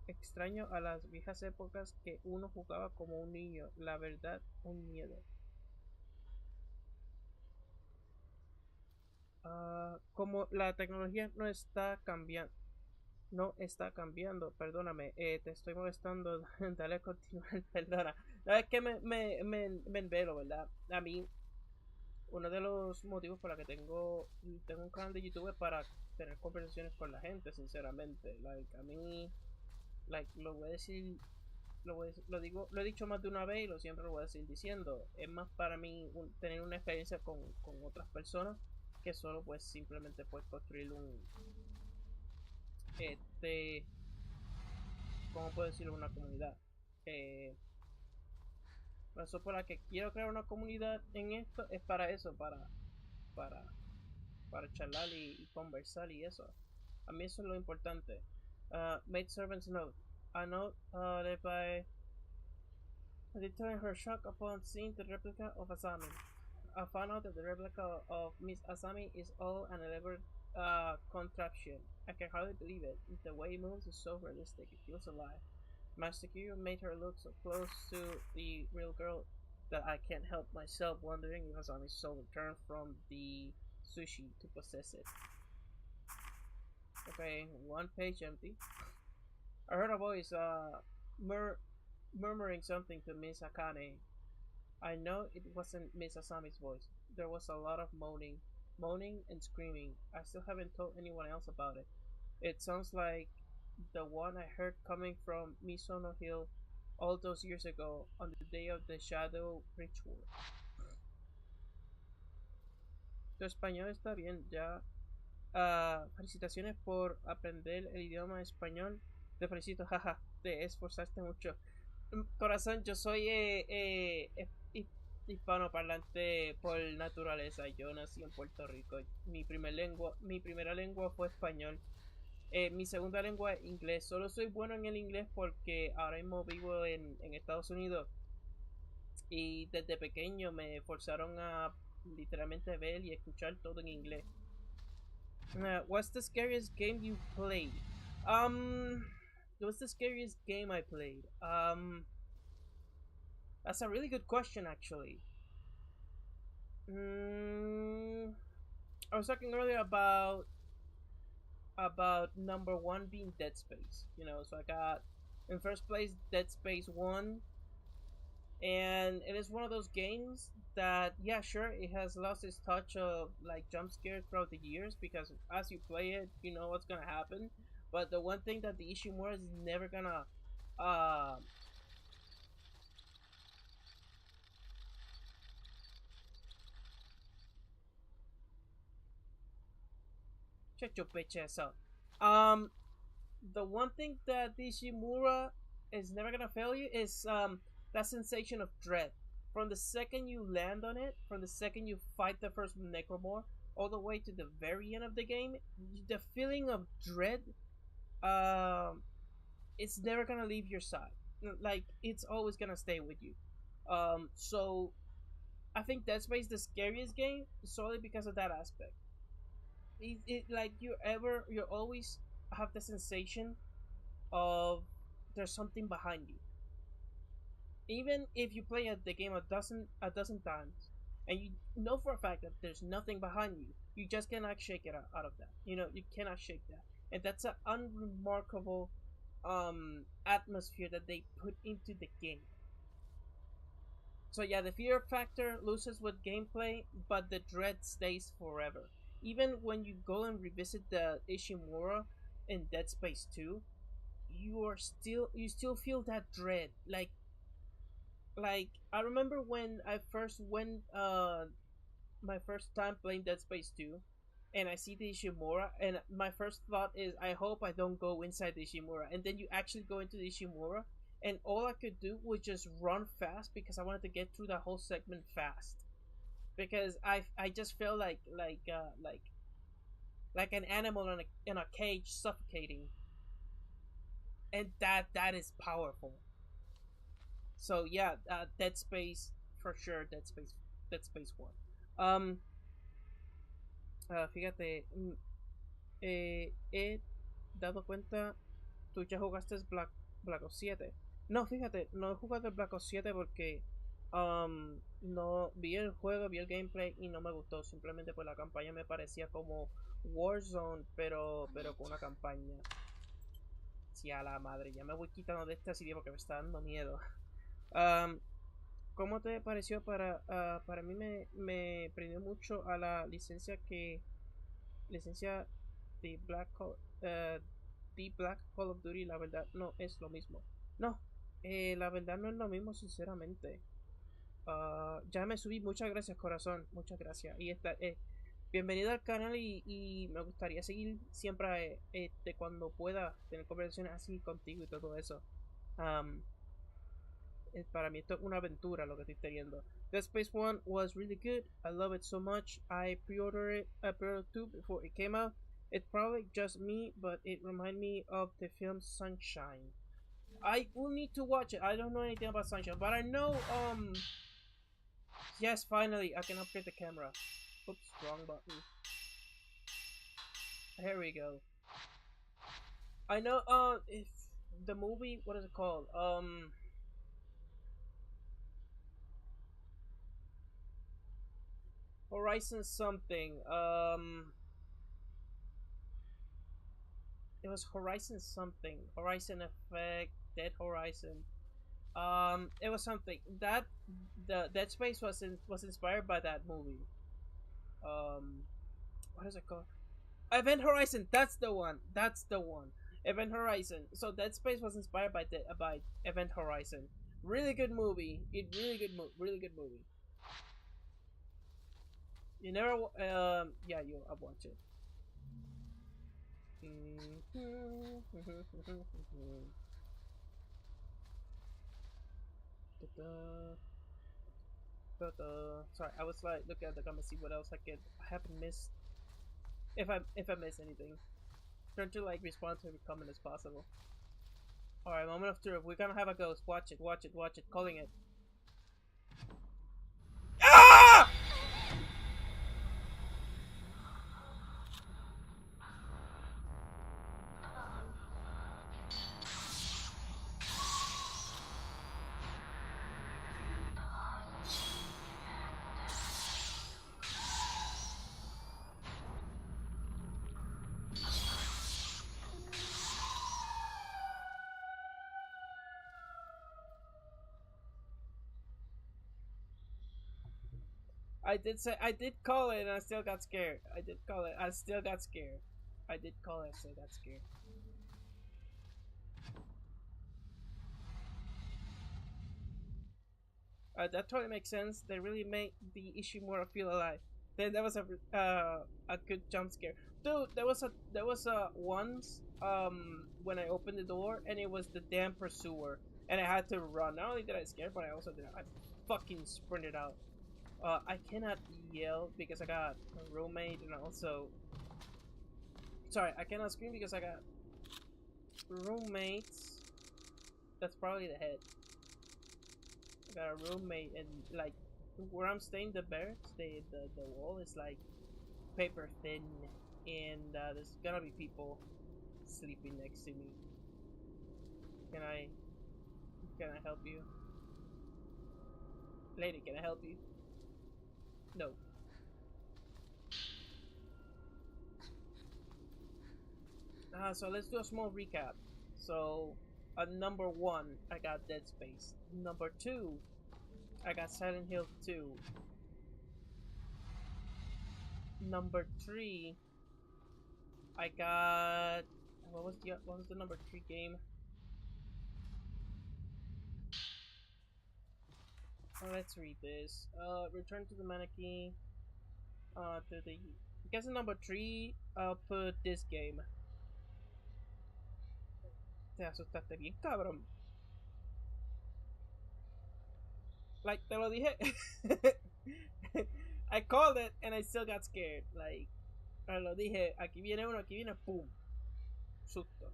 [SPEAKER 1] extraño a las viejas épocas que uno jugaba como un niño. La verdad, un miedo. Como la tecnología no está cambiando, perdóname, te estoy molestando, dale a continuar, perdona. Es que me envelo, ¿verdad? A mí, uno de los motivos por la que tengo un canal de YouTube es para tener conversaciones con la gente, sinceramente. A mí, lo voy a decir, lo he dicho más de una vez y siempre lo voy a seguir diciendo. Es más para mí tener una experiencia con otras personas que solo pues simplemente pues construir este, ¿cómo puedo decirlo? Una comunidad. La razón por la que quiero crear una comunidad en esto es para eso, para, para charlar y conversar y eso. A mí eso es lo importante. Made servants note. A note led by telling her shock upon seeing the replica of Asami. I found out that the replica of Miss Asami is all an elaborate contraption. I can hardly believe it. The way it moves is so realistic, it feels alive. Master Q made her look so close to the real girl that I can't help myself wondering if Asami's soul returned from the sushi to possess it. Okay, one page empty. I heard a voice murmuring something to Miss Akane. I know it wasn't Miss Asami's voice. There was a lot of moaning and screaming. I still haven't told anyone else about it. It sounds like the one I heard coming from Misono Hill all those years ago on the day of the Shadow Ritual. Tu español está bien, ya. Felicitaciones por aprender el idioma español. Te felicito, jaja, te esforzaste mucho. Corazón, yo soy hispanoparlante por naturaleza. Yo nací en Puerto Rico. Mi primera lengua fue español. Mi segunda lengua es inglés. Solo soy bueno en el inglés porque ahora mismo vivo en Estados Unidos. Y desde pequeño me forzaron a literalmente ver y escuchar todo en inglés. What's the scariest game you played? What's the scariest game I played? That's a really good question, actually. I was talking earlier about number one being Dead Space. You know, so I got in first place Dead Space 1. And it is one of those games that, yeah, sure, it has lost its touch of like jump scares throughout the years, because as you play it, you know what's gonna happen. But the one thing that the Ishimura is never gonna uh shut your bitch ass up. um the one thing that the Ishimura is never gonna fail you is that sensation of dread. From the second you land on it, from the second you fight the first Necromore, all the way to the very end of the game, the feeling of dread, um, it's never gonna leave your side. Like, it's always gonna stay with you. So I think Dead Space is the scariest game solely because of that aspect. Like, you always have the sensation of there's something behind you. Even if you play the game a dozen times, and you know for a fact that there's nothing behind you, you just cannot shake it out of that. You cannot shake that, and that's an unremarkable atmosphere that they put into the game. So yeah, the fear factor loses with gameplay, but the dread stays forever. Even when you go and revisit the Ishimura in Dead Space 2, you still feel that dread. Like I remember when I first went my first time playing Dead Space 2, and I see the Ishimura, and my first thought is, I hope I don't go inside the Ishimura. And then you actually go into the Ishimura, and all I could do was just run fast because I wanted to get through that whole segment fast. Because I just felt like an animal in a cage suffocating, and that is powerful. So yeah, Dead Space for sure. Dead Space One. Um, Fíjate, he dado cuenta, tú ya jugaste Black Ops 7. No, fíjate, no he jugado el Black Ops 7 porque no vi el juego, vi el gameplay y no me gustó. Simplemente pues la campaña me parecía como Warzone, pero con una campaña. Sí, a la madre, ya me voy quitando de esta serie porque me está dando miedo. Um, ¿Cómo te pareció? Para mí me prendió mucho a la licencia de The Black Call of Duty. La verdad no es lo mismo. No, la verdad no es lo mismo, sinceramente. Ya me subí, muchas gracias, corazón, muchas gracias. Bienvenido al canal, y me gustaría seguir siempre, cuando pueda tener conversaciones así contigo y todo eso. Um, para mí esto es una aventura lo que estoy teniendo. Dead Space 1 was really good. I love it so much. I pre-ordered 2 before it came out. It's probably just me, but it reminded me of the film Sunshine. I will need to watch it. I don't know anything about Sunshine, but I know, yes, finally, I can upgrade the camera. Oops, wrong button. Here we go. I know, if the movie, what is it called? Horizon something. It was Horizon something. Horizon Effect, Dead Horizon. It was something that the Dead Space was inspired by that movie. Um, what is it called? Event Horizon. That's the one. That's the one. Event Horizon. So Dead Space was inspired by Event Horizon. Really good movie. Really good movie. You never. Yeah, I've watched it. Sorry, I was like looking at the comments, see what else I haven't missed. If I miss anything, try to like respond to every comment as possible. All right, moment of truth. We're gonna have a ghost. Watch it. Watch it. Watch it. Calling it. Ah! I did call it and I still got scared. I did call it. I still got scared. I did call it. I still got scared. That totally makes sense. They really made the issue more feel alive. Then there was a good jump scare. Dude, there was a once when I opened the door and it was the damn pursuer and I had to run. Not only did I scare, but I fucking sprinted out. I cannot yell because I got a roommate and also sorry, I cannot scream because I got roommates. That's probably the head. I got a roommate and like where I'm staying, the barracks, the wall is like paper thin, and there's gonna be people sleeping next to me. Can I help you, lady? Can I help you? No. So let's do a small recap. So, number 1, I got Dead Space. Number 2, I got Silent Hill 2. Number 3, I got what was the number 3 game? Let's read this. Return to the Mannequin. To the I guess number 3, I'll put this game. Te asustaste bien, cabrón. Like, te lo dije. I called it and I still got scared. Like, lo dije, aquí viene uno, aquí viene, pum. Susto.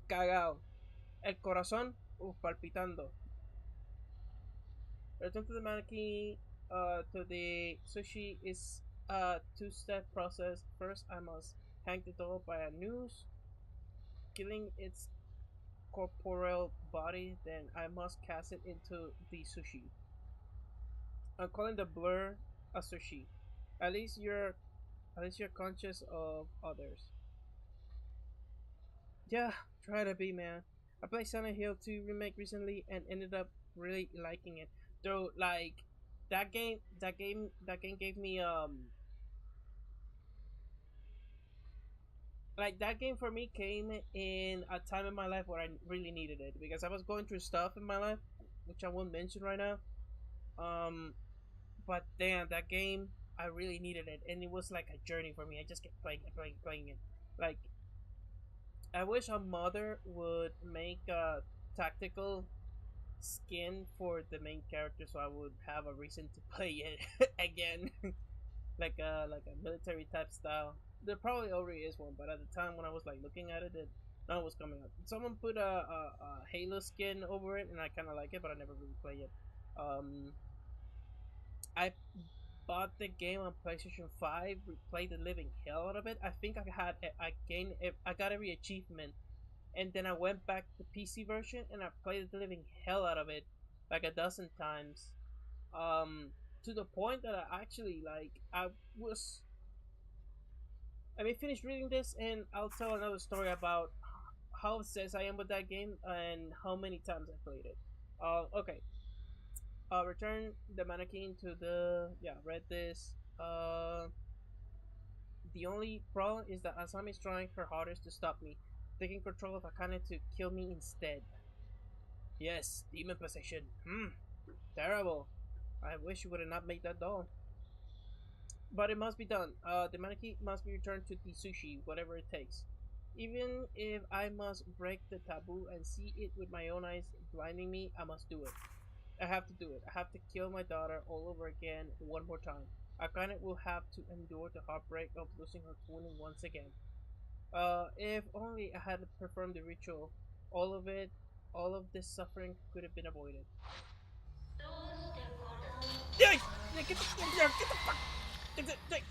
[SPEAKER 1] Cagado. El corazón, palpitando. Return to the mannequin, to the sushi is a two-step process. First, I must hang the doll by a noose, killing its corporeal body. Then I must cast it into the sushi. I'm calling the blur a sushi. At least you're conscious of others. Yeah, try to be, man. I played Silent Hill 2 remake recently and ended up really liking it. Though like that game gave me like that game for me came in a time in my life where I really needed it because I was going through stuff in my life which I won't mention right now. Um but damn, that game I really needed it and it was like a journey for me. I just kept playing it. Like I wish a mother would make a tactical skin for the main character so I would have a reason to play it again. Like a military type style. There probably already is one, but at the time when I was like looking at it, none was coming up. Someone put a Halo skin over it, and I kind of like it, but I never really play it. Um, I bought the game on PlayStation 5, played the living hell out of it. I think I got every achievement, and then I went back to the PC version and I played the living hell out of it, like a dozen times. Um, to the point that I actually like I may finish reading this and I'll tell another story about how obsessed I am with that game and how many times I played it. Okay. Return the mannequin to the read this. The only problem is that Asami is trying her hardest to stop me, taking control of Akane to kill me instead. Yes, demon possession. Terrible. I wish you would have not made that doll. But it must be done. The mannequin must be returned to the sushi, whatever it takes. Even if I must break the taboo and see it with my own eyes blinding me, I must do it. I have to do it. I have to kill my daughter all over again one more time. Akane will have to endure the heartbreak of losing her queen once again. If only I had performed the ritual, all of it, all of this suffering could have been avoided. Yay! Get the fuck! Get.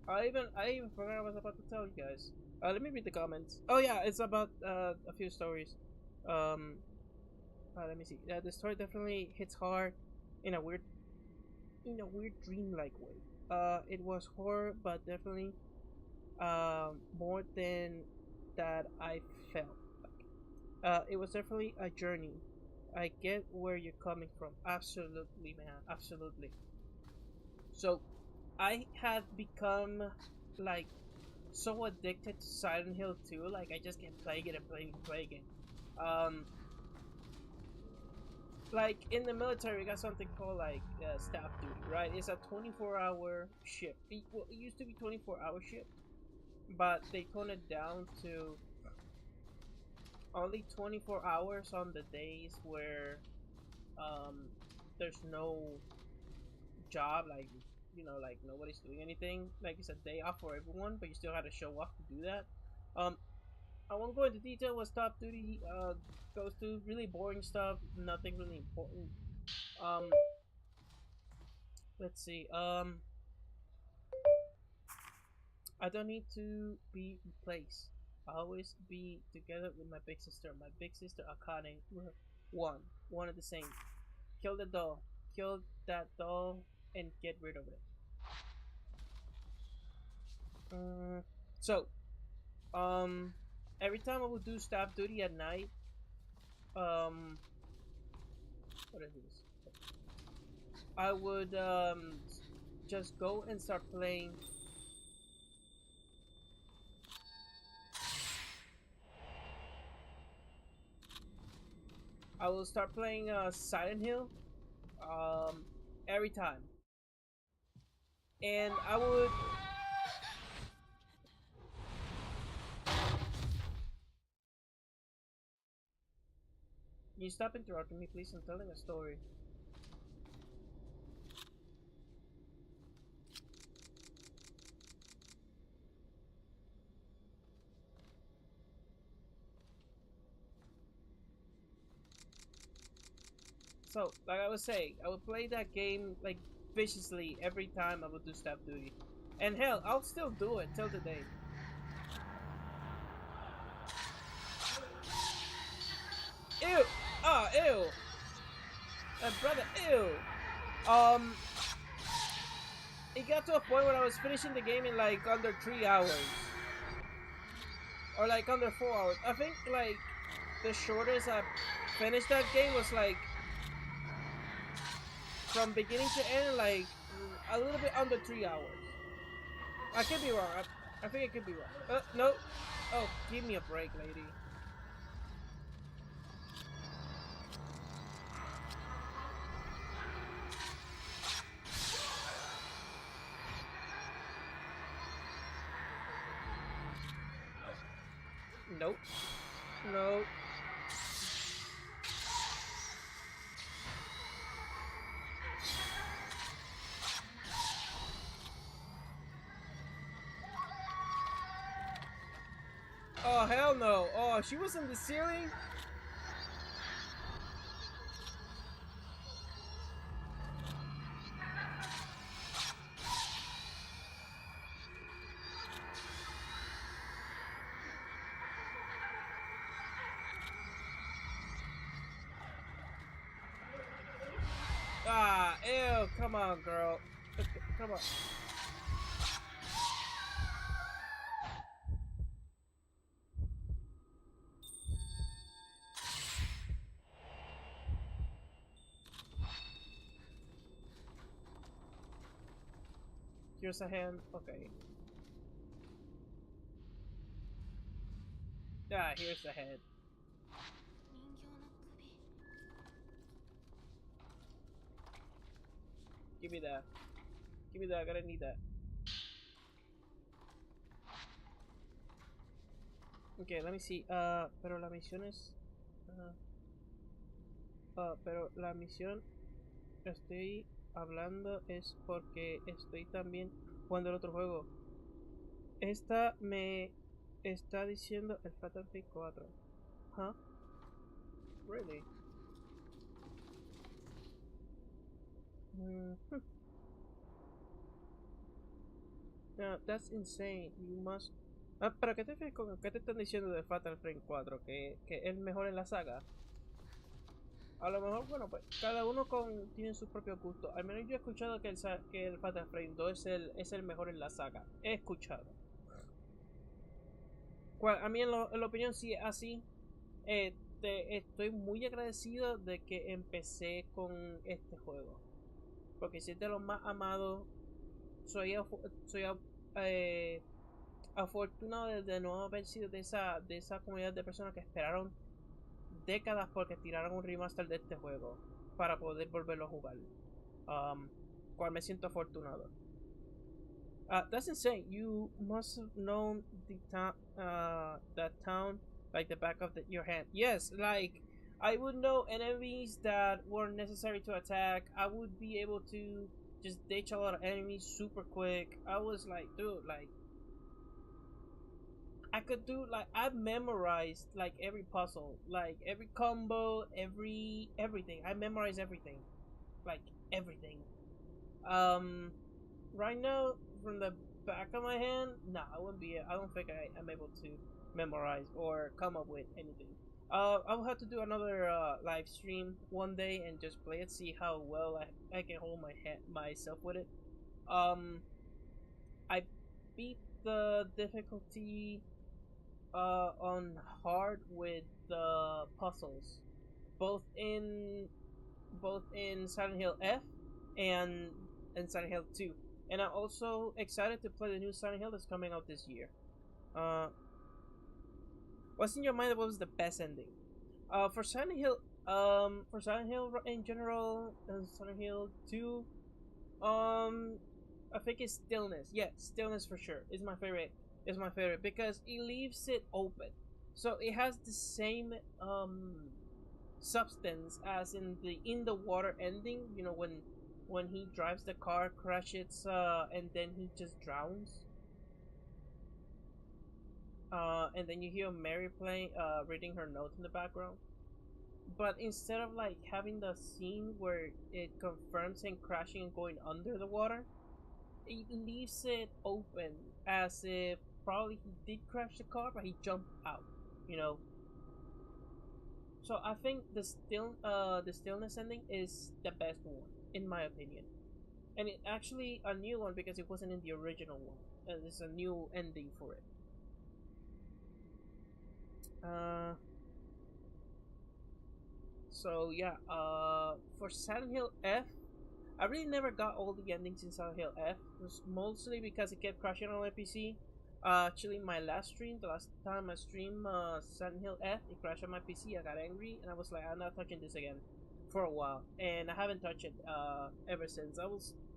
[SPEAKER 1] I even forgot I was about to tell you guys. Let me read the comments. Oh yeah, it's about a few stories. Um, let me see. The story definitely hits hard in a weird dreamlike way. It was horror, but definitely more than that I felt. It was definitely a journey. I get where you're coming from. Absolutely, man. Absolutely. So, I had become like so addicted to Silent Hill 2. Like, I just kept playing it and playing it and playing it. Um, like in the military, we got something called like staff duty, right? It's a 24-hour shift. Well, it used to be 24-hour shift, but they toned it down to only 24 hours on the days where um, there's no job, like like nobody's doing anything. Like it's a day off for everyone, but you still had to show up to do that. Um, I won't go into detail what stop duty goes to. Really boring stuff. Nothing really important. Um, let's see. I don't need to be replaced. I always be together with my big sister. My big sister Akane, one of the same. Kill the doll. Kill that doll and get rid of it. Uh, so, um, every time I would do staff duty at night, um, what is this? I would just go and start playing. I will start playing Silent Hill um every time, and I would. Can you stop interrupting me, please? I'm telling a story. So, like I was saying, I would play that game like viciously every time I would do staff duty, and hell, I'll still do it till today. Ew! Ah, ew! Brother, ew! Um, it got to a point where I was finishing the game in like under 3 hours, or like under 4 hours. I think like the shortest I finished that game was like from beginning to end, like a little bit under 3 hours. I could be wrong. I think I could be wrong. No. Oh, give me a break, lady. Nope. No. Oh, hell no. Oh, she was in the ceiling? Ah, ew. Come on, girl. Come on. Here's a hand. Okay. Ah, here's the head. Give me that. Give me that. I gotta need that. Okay, let me see. Pero la misión es. Pero la misión estoy hablando es porque estoy también jugando el otro juego. Esta me está diciendo el pt4. Huh? Really? No, that's insane. You must. Ah, pero ¿qué te refieres con qué te están diciendo de Fatal Frame 4? Que es el mejor en la saga. A lo mejor, bueno, pues cada uno tiene su propio gusto. Al menos yo he escuchado que el Fatal Frame 2 es el mejor en la saga. He escuchado. A mí, en la opinión, sí es así. Estoy muy agradecido de que empecé con este juego. Porque si es de los más amados, soy eh, afortunado de no haber sido de esa comunidad de personas que esperaron décadas porque tiraron un remaster de este juego para poder volverlo a jugar. Um, Cual me siento afortunado. That's insane. You must have known that town like the back of your hand. Yes, like I would know enemies that were necessary to attack. I would be able to just ditch a lot of enemies super quick. I was like, dude, like I could do like I memorized like every puzzle, like every combo, everything. I memorized everything, like everything. Um, right now from the back of my hand, nah, I wouldn't be. I don't think I am able to memorize or come up with anything. I will have to do another live stream one day and just play it, see how well I can hold myself with it. Um, I beat the difficulty on hard with the puzzles, both in both in Silent Hill F and Silent Hill 2. And I'm also excited to play the new Silent Hill that's coming out this year. Uh, what's in your mind? What was the best ending? For Silent Hill in general, Silent Hill 2, I think it's Stillness. Yeah, Stillness for sure is my favorite. Is my favorite because it leaves it open, so it has the same substance as in the water ending. You know when he drives the car, crashes, and then he just drowns. And then you hear Mary playing, reading her notes in the background. But instead of like having the scene where it confirms him crashing and going under the water, it leaves it open as if probably he did crash the car, but he jumped out. You know. So I think the stillness ending is the best one in my opinion, and it actually a new one because it wasn't in the original one. There's a new ending for it. Uh, so yeah. For Silent Hill F, I really never got all the endings in Silent Hill F. It was mostly because it kept crashing on my PC. Actually, my last stream, the last time I streamed Silent Hill F, it crashed on my PC. I got angry and I was like, I'm not touching this again for a while, and I haven't touched it ever since.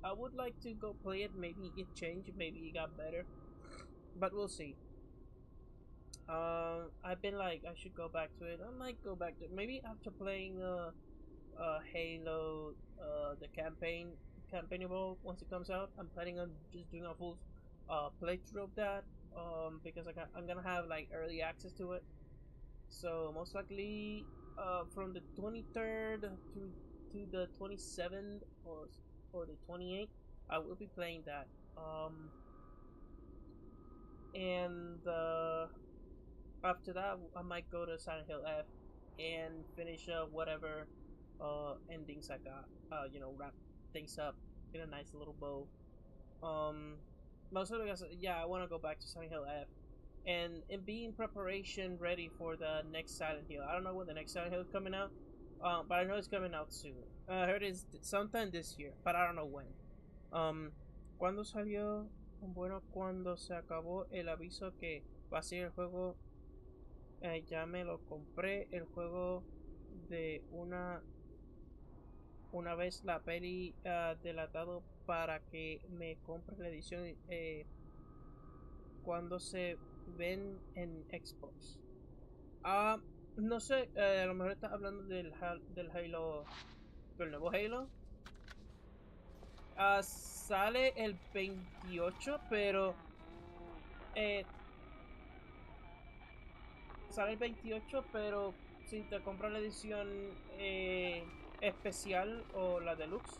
[SPEAKER 1] I would like to go play it. Maybe it changed. Maybe it got better, but we'll see. I've been like, I should go back to it. I might go back to it. Maybe after playing Halo, the campaignable once it comes out. I'm planning on just doing a full playthrough of that. Because I'm gonna have like early access to it. So most likely, from the 23rd to the 27th or the 28th, I will be playing that. And after that, I might go to Silent Hill F and finish whatever endings I got. Wrap things up in a nice little bow. Mostly because yeah, I want to go back to Silent Hill F and be in preparation, ready for the next Silent Hill. I don't know when the next Silent Hill is coming out, but I know it's coming out soon. I heard it's sometime this year, but I don't know when. ¿Cuándo salió? Bueno, cuando se acabó el aviso que va a ser el juego, ya me lo compré el juego de una vez la peli delatado para que me compre la edición cuando se ven en Xbox. No sé, a lo mejor estás hablando del Halo, del nuevo Halo. Sale el 28, pero sale el 28, pero si te compras la edición especial o la deluxe,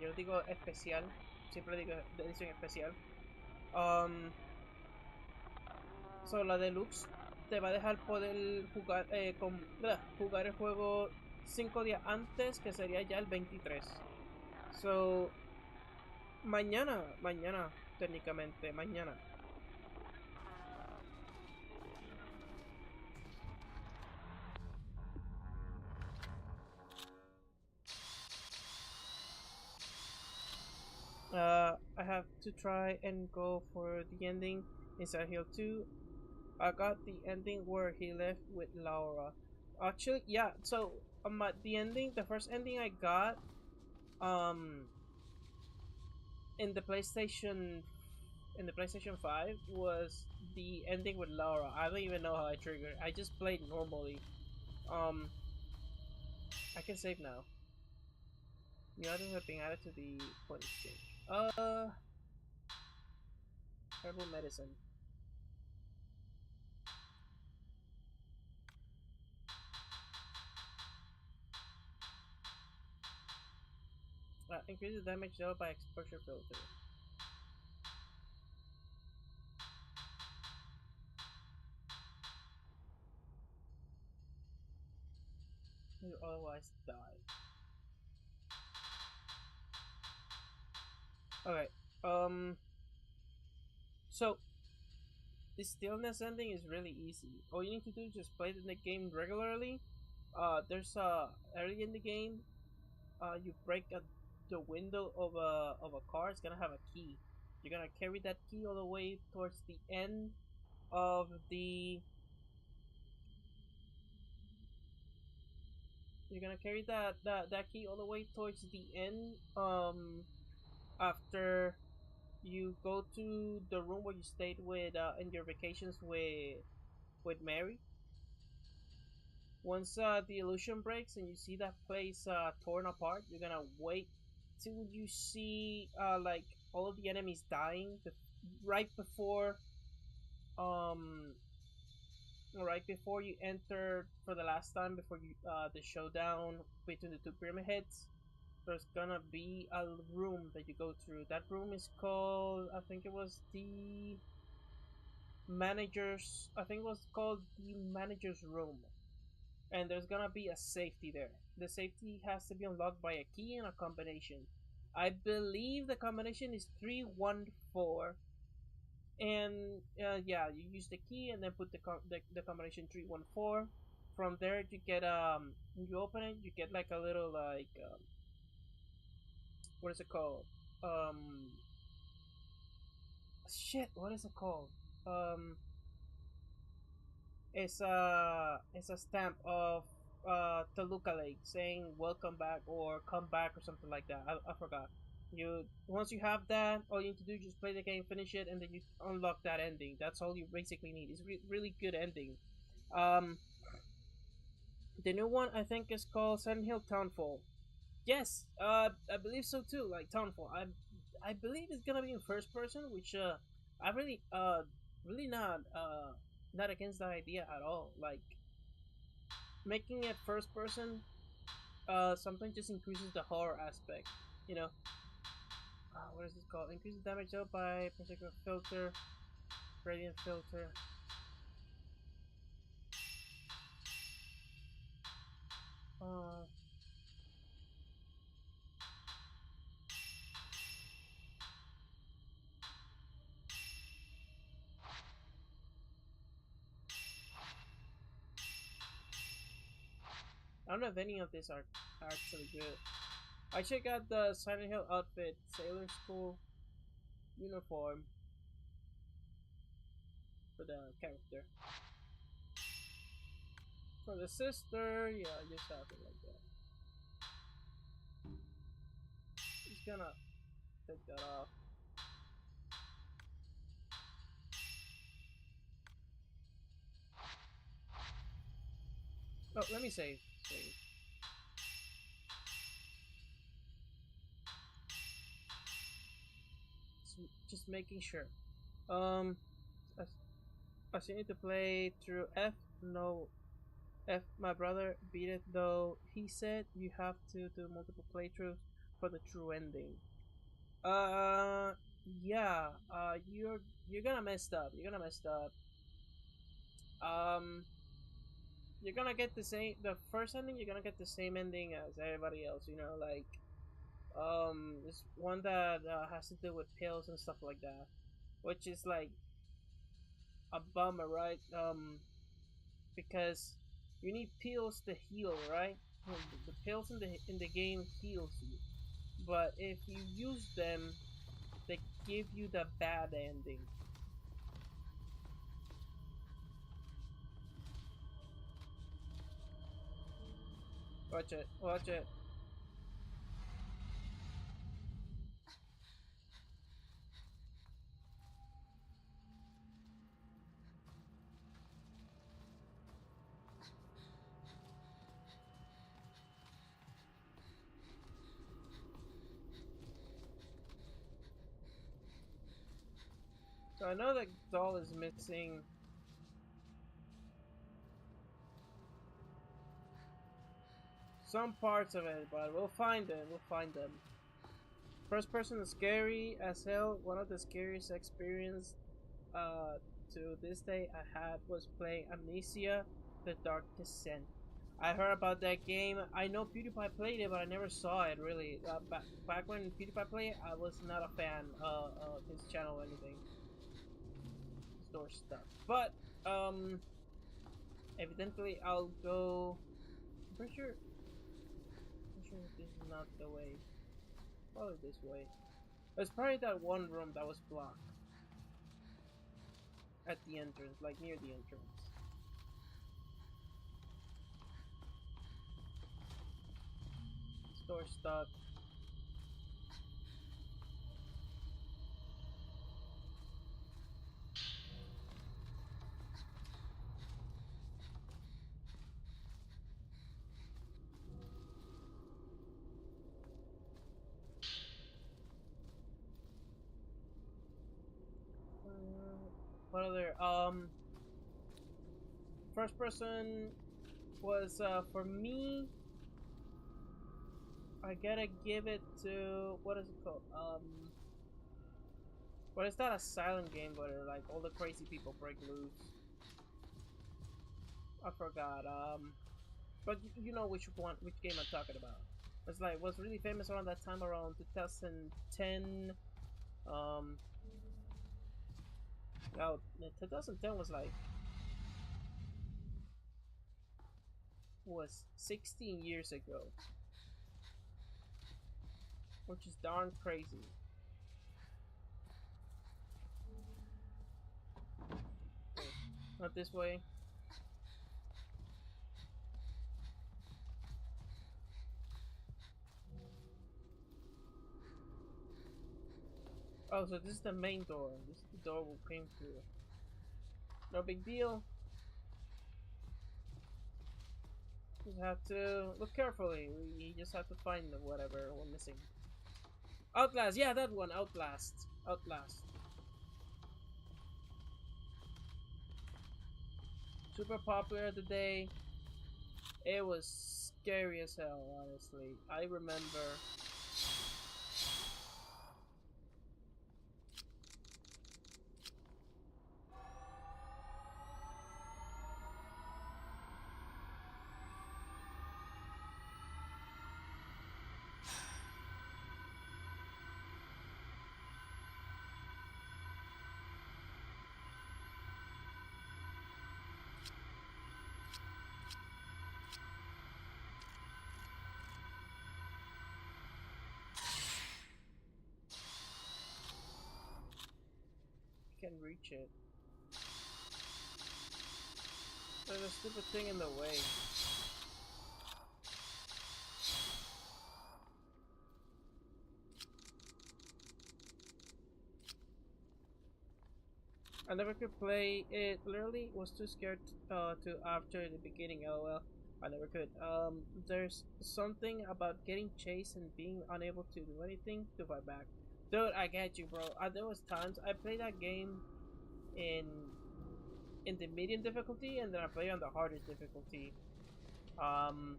[SPEAKER 1] yo digo especial, siempre digo de edición especial. So, la deluxe te va a dejar poder jugar, jugar el juego 5 días antes, que sería ya el 23. So, mañana, técnicamente, mañana. I have to try and go for the ending in Silent Hill 2. I got the ending where he left with Laura. Actually, yeah. So, the ending, the first ending I got, um, in the PlayStation, 5 was the ending with Laura. I don't even know how I triggered. I just played normally. Um, I can save now. New items have been added to the point exchange. Herbal medicine. Increases damage dealt by exposure filter. You otherwise die. Okay. So the stillness ending is really easy. All you need to do is just play the game regularly. There's early in the game, you break the window of a car. It's gonna have a key. You're gonna carry that key all the way towards the end of the. You're gonna carry that key all the way towards the end. After you go to the room where you stayed with in your vacations with Mary. Once the illusion breaks and you see that place torn apart, you're gonna wait till you see like all of the enemies dying right before um right before you enter for the last time before you the showdown between the two pyramid heads. There's gonna be a room that you go through. That room is called, I think it was the manager's. I think it was called the manager's room, and there's gonna be a safety there. The safety has to be unlocked by a key and a combination. I believe the combination is 314, and yeah, you use the key and then put the combination 314. From there, you get when you open it, you get like a little like what is it called? Um, shit, what is it called? Um, it's a stamp of Toluca Lake saying welcome back or come back or something like that. I forgot. You once you have that, all you need to do is just play the game, finish it, and then you unlock that ending. That's all you basically need. It's really good ending. Um, the new one I think is called Silent Hill Townfall. Yes, I believe so too. Like Townfall, I believe it's gonna be in first person, which I really not against that idea at all. Like making it first person, something just increases the horror aspect. You know, what is this called? Increases damage dealt by particular filter, gradient filter. Uh, I don't know if any of these are actually good. I check out the Silent Hill outfit, Sailor School uniform for the character. For the sister, yeah, just have it like that. Just gonna take that off. Oh, let me save. Just making sure. Um, I, I still need to play through F. No, F. My brother beat it though. He said you have to do multiple playthroughs for the true ending. Uh, yeah. You're gonna mess up. You're gonna mess up. Um, you're gonna get the same. The first ending, you're gonna get the same ending as everybody else. You know, like it's one that has to do with pills and stuff like that, which is like a bummer, right? Because you need pills to heal, right? The pills in the game heals you, but if you use them, they give you the bad ending. Watch it, watch it. So I know that doll is missing some parts of it, but we'll find them. We'll find them. First person is scary as hell. One of the scariest experience uh, to this day I had was playing Amnesia: The Dark Descent. I heard about that game. I know PewDiePie played it, but I never saw it really. Back when PewDiePie played it, I was not a fan of his channel or anything. Store stuff. But evidently I'll go. I'm pretty sure. I'm sure this is not the way. Probably this way. There's probably that one room that was blocked at the entrance, like near the entrance. Store stuff. What other? First person was for me. I gotta give it to what is it called? Well, it's not a silent game, but like all the crazy people break loose. I forgot. But you know which one, which game I'm talking about. It's like was really famous around that time, around 2010. Um, oh, 2010 was 16 years ago, which is darn crazy. Okay, not this way. Oh, so this is the main door. This is the door we came through. No big deal. Just have to look carefully. We just have to find whatever we're missing. Outlast, yeah, that one. Outlast. Outlast. Super popular today. It was scary as hell, honestly. I remember. I can reach it. There's a stupid thing in the way. I never could play it. Literally was too scared to after the beginning. Oh well, I never could. There's something about getting chased and being unable to do anything to fight back. Dude, I get you, bro. There was times I played that game in the medium difficulty, and then I played on the hardest difficulty. Um,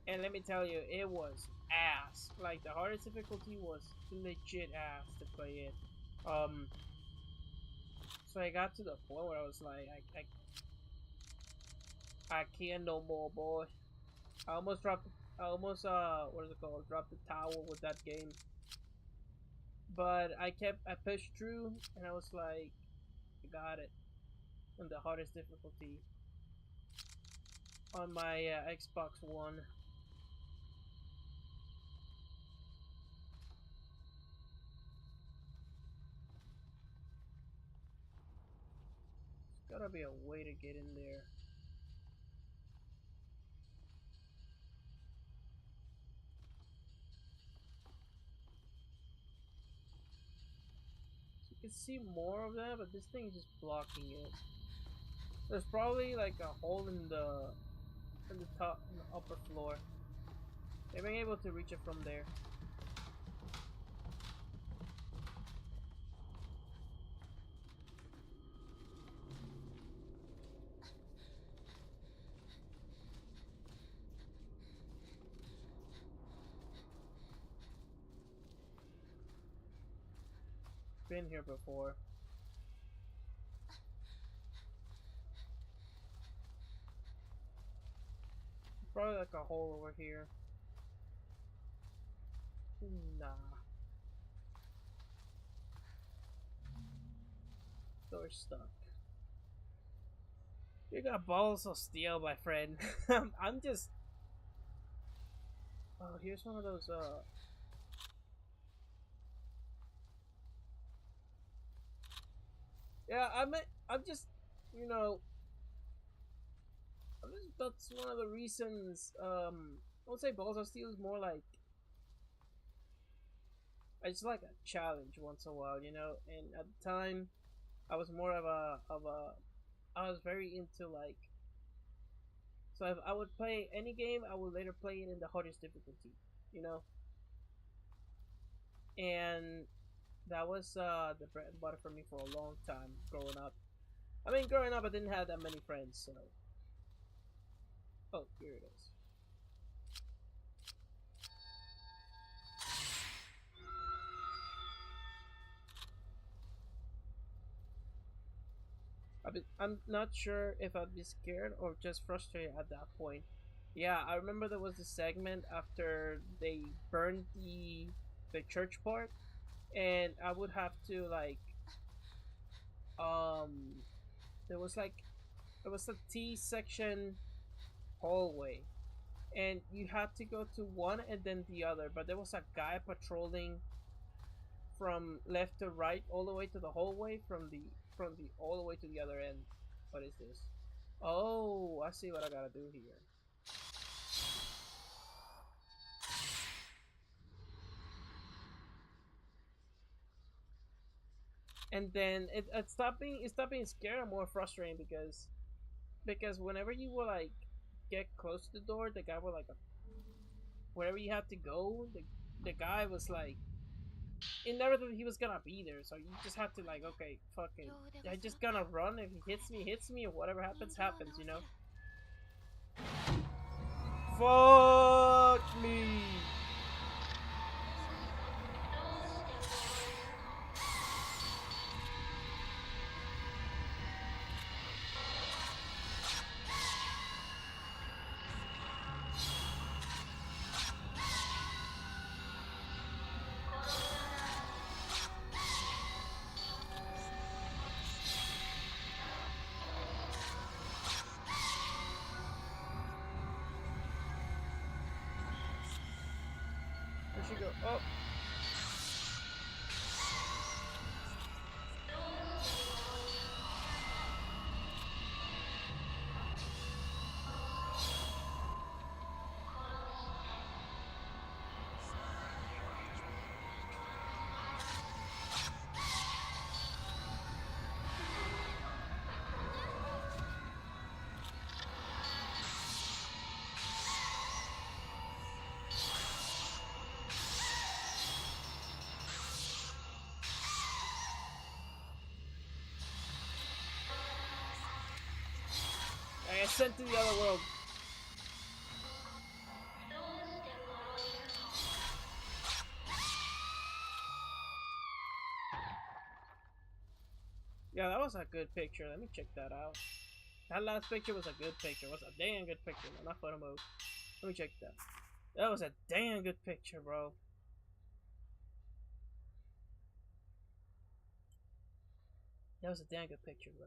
[SPEAKER 1] and let me tell you, it was ass. Like the hardest difficulty was legit ass to play it. Um, so I got to the point where I was like, I can't no more, boy. I almost dropped. I almost what is it called? Dropped the towel with that game. But I pushed through, and I was like, I got it on the hardest difficulty on my Xbox One. There's gotta be a way to get in there. So you can see more of that, but this thing is just blocking it. There's probably like a hole in the top, in the upper floor. They've been able to reach it from there. Been here before. Probably like a hole over here. Nah. Door stuck. You got balls of steel, my friend. I'm just. Oh, here's one of those. Yeah, I'm just. You know. That's one of the reasons. I would say balls of steel is more like. It's like a challenge once in a while, you know. And at the time, I was more of a. I was very into like. So if I would play any game, I would later play it in the hardest difficulty, you know. And that was the bread and butter for me for a long time growing up. I mean, growing up, I didn't have that many friends, so. Oh, here it is. I'm not sure if I'd be scared or just frustrated at that point. Yeah, I remember there was a segment after they burned the church part, and I would have to like um there was like there was a T section hallway, and you had to go to one and then the other, but there was a guy patrolling from left to right all the way to the hallway from the all the way to the other end. What is this? Oh, I see what I gotta do here. And then it stopped being scary and more frustrating because whenever you will like get close to the door, the guy will like wherever you have to go, the guy was like it never thought he was gonna be there, so you just have to like okay, fucking I just gonna run. If he hits me, or whatever happens, happens, you know. Fuck me. Where'd she go? Oh. I got sent to the other world. Yeah, that was a good picture. Let me check that out. That last picture was a good picture. It was a damn good picture. No, not photo mode. Let me check that. That was a damn good picture, bro. That was a damn good picture, bro.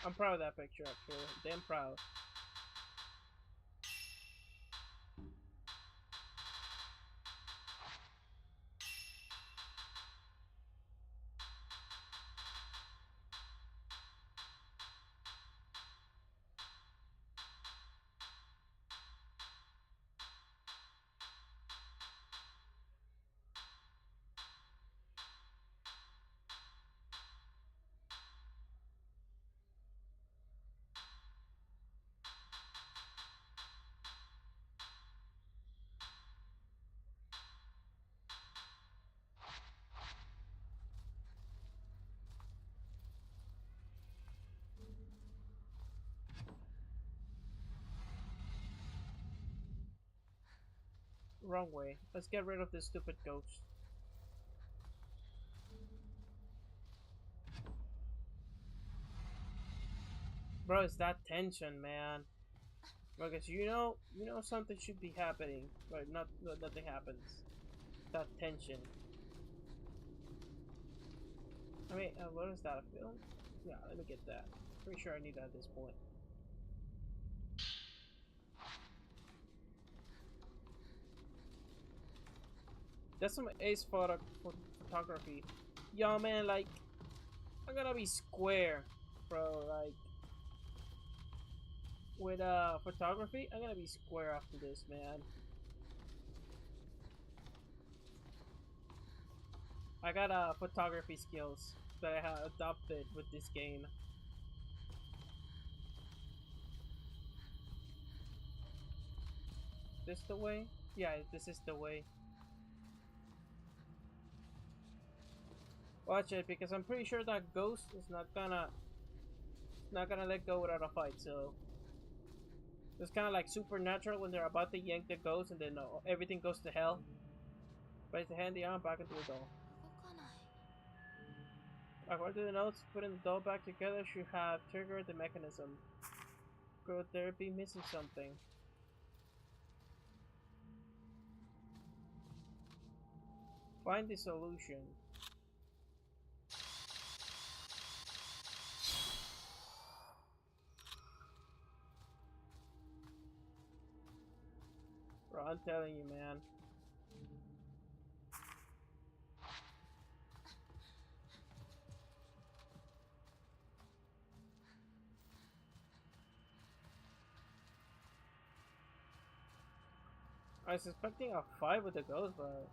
[SPEAKER 1] I'm proud of that picture, actually. I'm damn proud. Wrong way. Let's get rid of this stupid ghost. Bro, it's that tension, man. Because you know something should be happening, but nothing happens. That tension. I mean, what is that, a film? Yeah, let me get that. Pretty sure I need that at this point. That's some photography. Yo, man, like, I'm gonna be square, bro. Like, with photography, I'm gonna be square after this, man. I got photography skills that I have adopted with this game. This the way? Yeah, this is the way. Watch it, because I'm pretty sure that ghost is not gonna let go without a fight. So it's kind of like supernatural when they're about to yank the ghost, and then everything goes to hell. Place the hand, the arm back into the doll. According to the notes, putting the doll back together should have triggered the mechanism. Could there be missing something? Find the solution. Bro, I'm telling you, man. I was expecting a fight with the ghost, but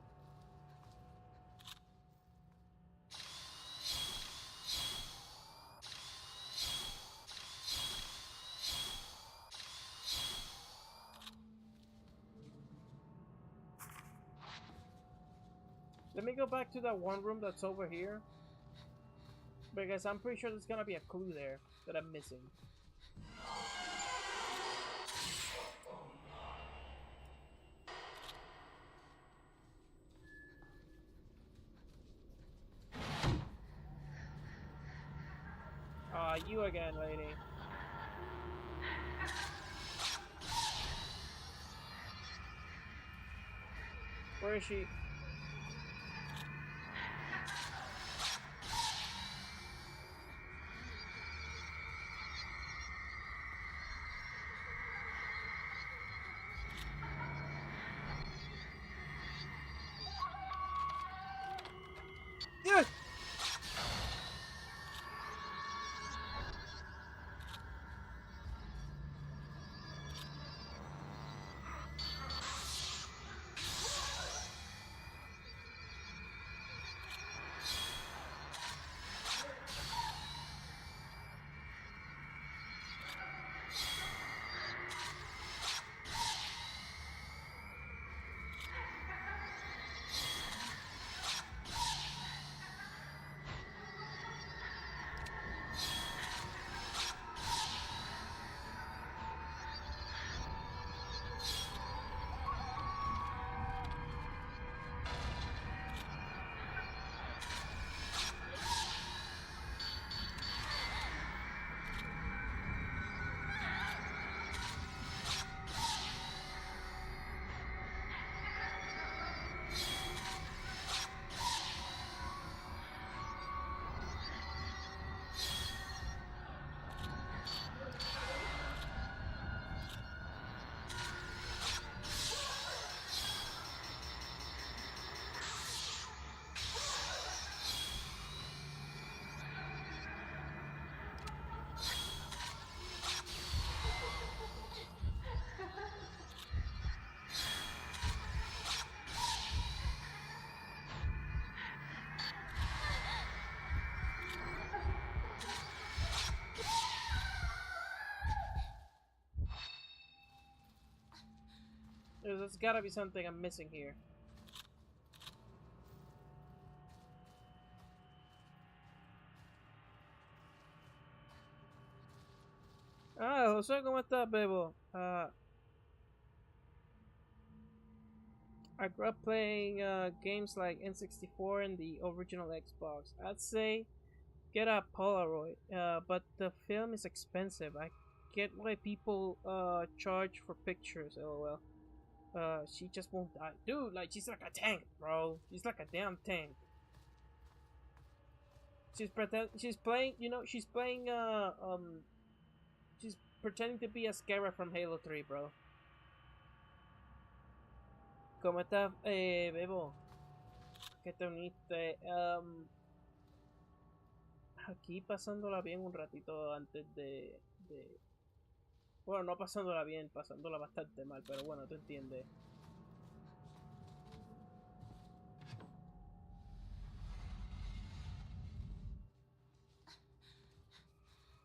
[SPEAKER 1] let me go back to that one room that's over here. Because I'm pretty sure there's gonna be a clue there that I'm missing. You again, lady. Where is she? Yes! there's gotta be something I'm missing here. Ah, José, ¿cómo estás, Bebo? I grew up playing games like N64 and the original Xbox. I'd say get a Polaroid, but the film is expensive. I get why people charge for pictures, lol. She just won't die. Dude, like, she's like a tank, bro. She's like a damn tank. She's playing, you know, she's playing, she's pretending to be a Scarab from Halo 3, bro. ¿Cómo estás, Bebo? ¿Qué te uniste? Aquí pasándola bien un ratito antes de... Bueno, no pasándola bien, pasándola bastante mal, pero bueno, tú entiendes.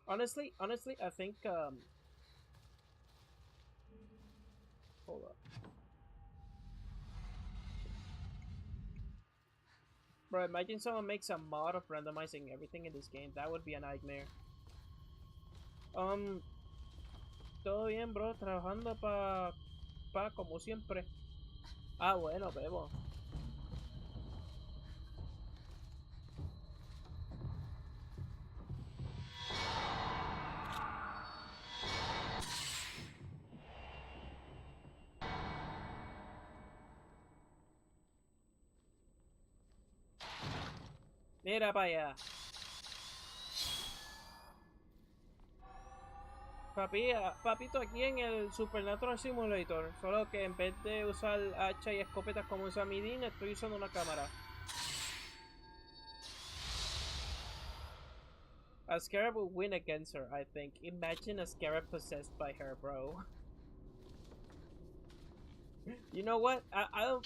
[SPEAKER 1] Honestly, I think, hold up. Bro, imagine someone makes a mod of randomizing everything in this game. That would be a nightmare. Todo bien, bro. Trabajando pa como siempre. Ah, bueno, Bebo. Mira para allá. Papito, aquí en el Supernatural Simulator, solo que en vez de usar hacha y escopetas como usa Midin, estoy usando una cámara. A Scarab will win against her, I think. Imagine a Scarab possessed by her, bro. You know what? I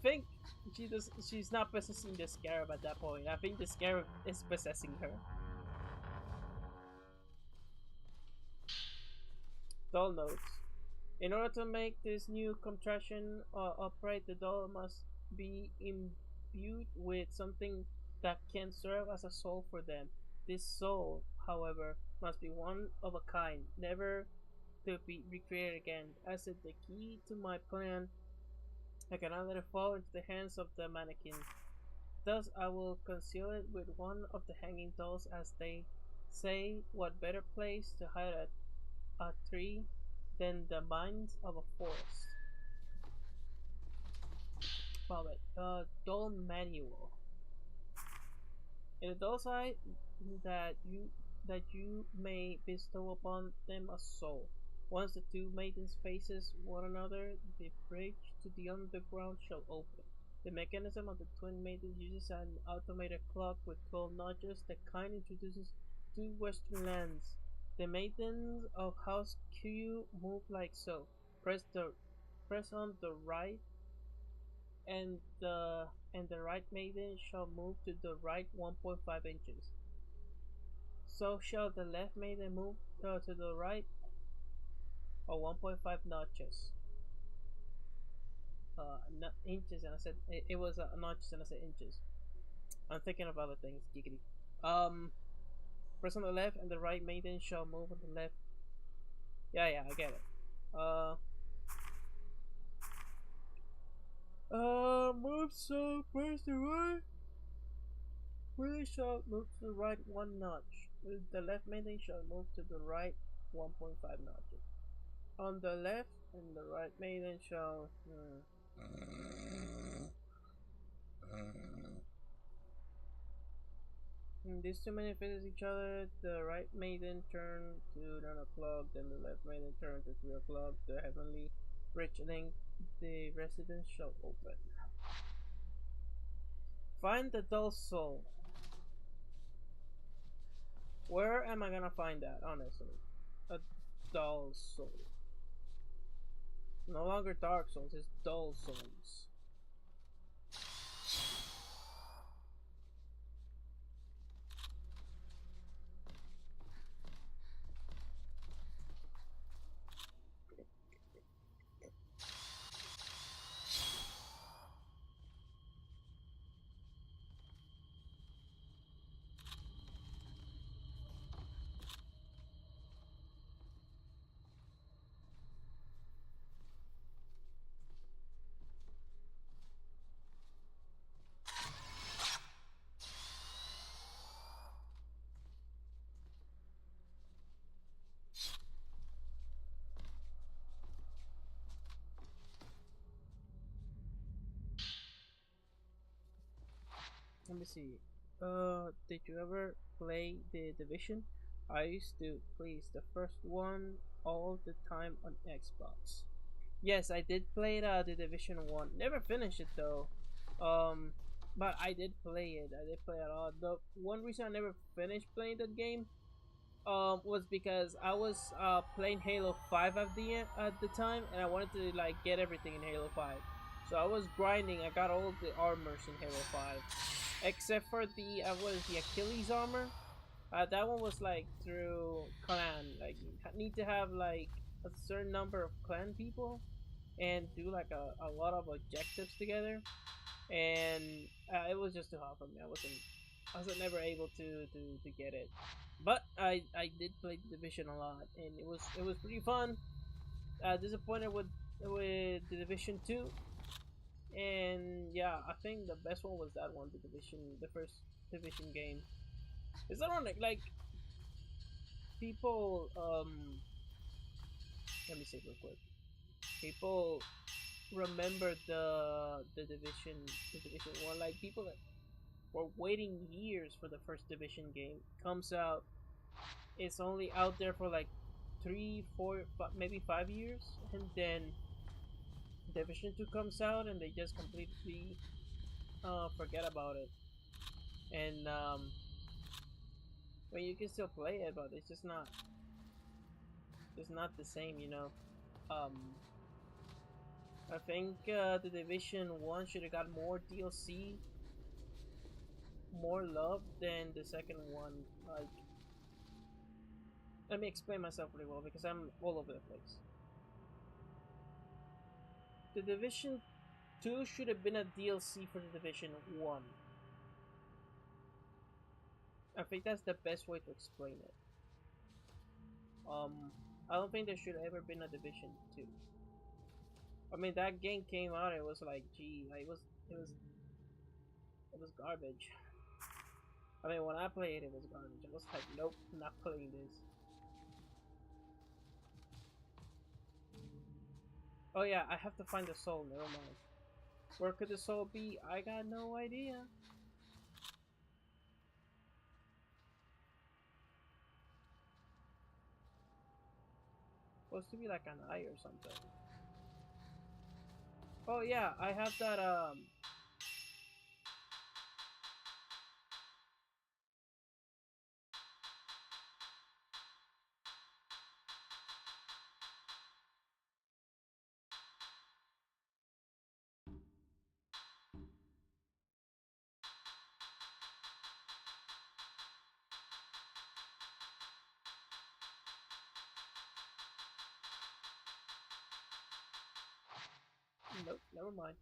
[SPEAKER 1] think she's not possessing the Scarab at that point. I think the Scarab is possessing her. Doll notes. In order to make this new contraption upright, the doll must be imbued with something that can serve as a soul for them. This soul, however, must be one of a kind, never to be recreated again. As it the key to my plan, I cannot let it fall into the hands of the mannequin. Thus, I will conceal it with one of the hanging dolls, as they say. What better place to hide a tree than the minds of a forest? Vomit. Doll manual. In the doll's eye, that you may bestow upon them a soul. Once the two maidens faces one another, the bridge to the underground shall open. The mechanism of the twin maidens uses an automated clock with 12 notches. The kind introduces two western lands. The maidens of House Q move like so. Press on the right, and the right maiden shall move to the right 1.5 inches. So shall the left maiden move to the right or 1.5 notches. Not inches, and I said it was notches, and I said inches. I'm thinking of other things, giggity. Press on the left, and the right maiden shall move on the left. Yeah, I get it. Move so press the right. We shall move to the right one notch. The left maiden shall move to the right 1.5 notches. On the left, and the right maiden shall. These two maidens face each other. The right maiden turn to 9 o'clock, then the left maiden turn to 3 o'clock. The heavenly bridge link, the residence shall open. Find the doll soul. Where am I gonna find that, honestly? A doll soul. No longer Dark Souls, it's Dull Souls. let me see. Did you ever play the Division? I used to. Please, the first one all the time on Xbox. Yes, I did play the Division One. Never finished it though. Um, but I did play it. I did play it a lot. The one reason I never finished playing that game was because I was playing Halo 5 at the time, and I wanted to like get everything in Halo 5. So I was grinding. I got all the armors in Halo 5, except for the what is the Achilles armor. That one was like through clan. Like you need to have like a certain number of clan people and do like a lot of objectives together. And it was just too hard for me. I was never able to get it. But I did play the Division a lot, and it was pretty fun. Disappointed with the Division 2, and yeah, I think the best one was that one, the first Division game. Is that one like people? Let me see real quick. People remember the Division one, like people that were waiting years for the first Division game comes out. It's only out there for like 3, 4, maybe 5 years, and then Division 2 comes out, and they just completely forget about it. And well, you can still play it, but it's not the same, you know. Um, I think the Division 1 should have got more DLC, more love than the second one. Like, let me explain myself pretty well because I'm all over the place. The Division 2 should have been a DLC for the Division 1. I think that's the best way to explain it. I don't think there should have ever been a Division 2. I mean, that game came out, it was like, gee, like, it was garbage. I mean, when I played it, it was garbage. I was like, nope, I'm not playing this. Oh yeah, I have to find the soul, never mind. Where could the soul be? I got no idea. Supposed to be like an eye or something. Oh yeah, I have that nope, never mind.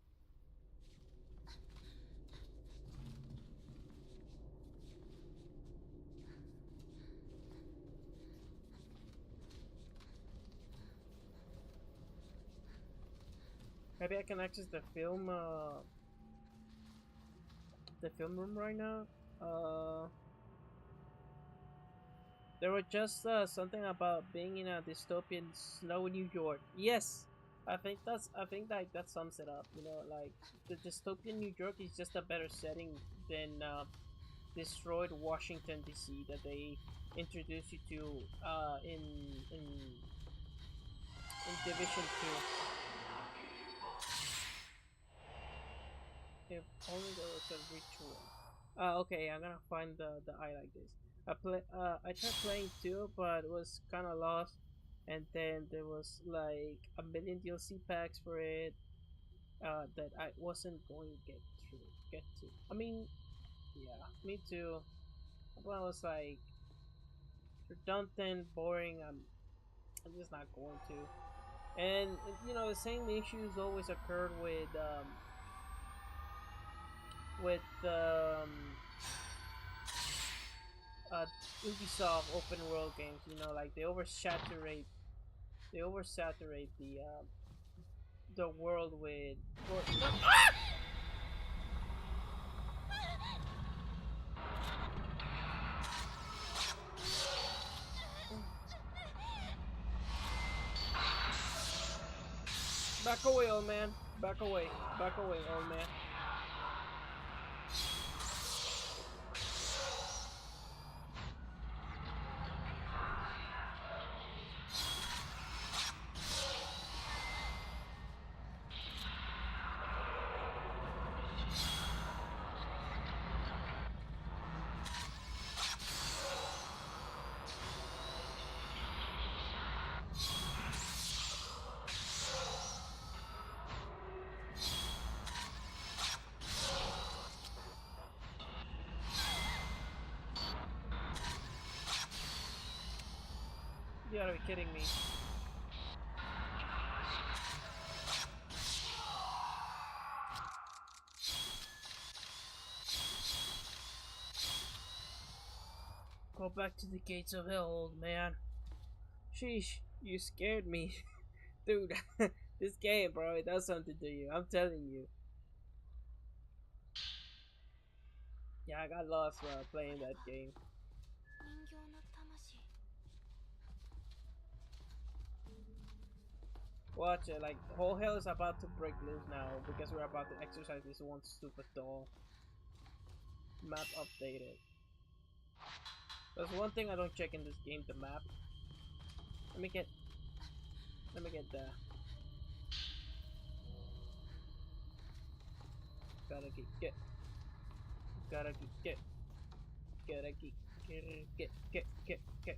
[SPEAKER 1] Maybe I can access the film room right now. There was just something about being in a dystopian snowy New York. Yes, I think like that sums it up. You know, like the dystopian New York is just a better setting than destroyed Washington D.C. that they introduced you to in Division 2. If only there was a ritual. Okay, I'm gonna find the eye like this. I tried playing too, but it was kind of lost. And then there was like a million DLC packs for it that I wasn't going to get to. I mean, yeah, me too. But I was like redundant, boring. I'm just not going to. And you know, the same issues always occurred with uh, Ubisoft open world games. You know, like they oversaturate the world with. Back away, old man. Back away. Back away, old man. gotta be kidding me. Go back to the gates of hell, old man. Sheesh, you scared me. Dude, this game, bro, it does something to you. I'm telling you. Yeah, I got lost while playing that game. Watch it, like, whole hell is about to break loose now because we're about to exercise this one stupid doll. Map updated. There's one thing I don't check in this game, the map. Let me get the gotta gotta gotta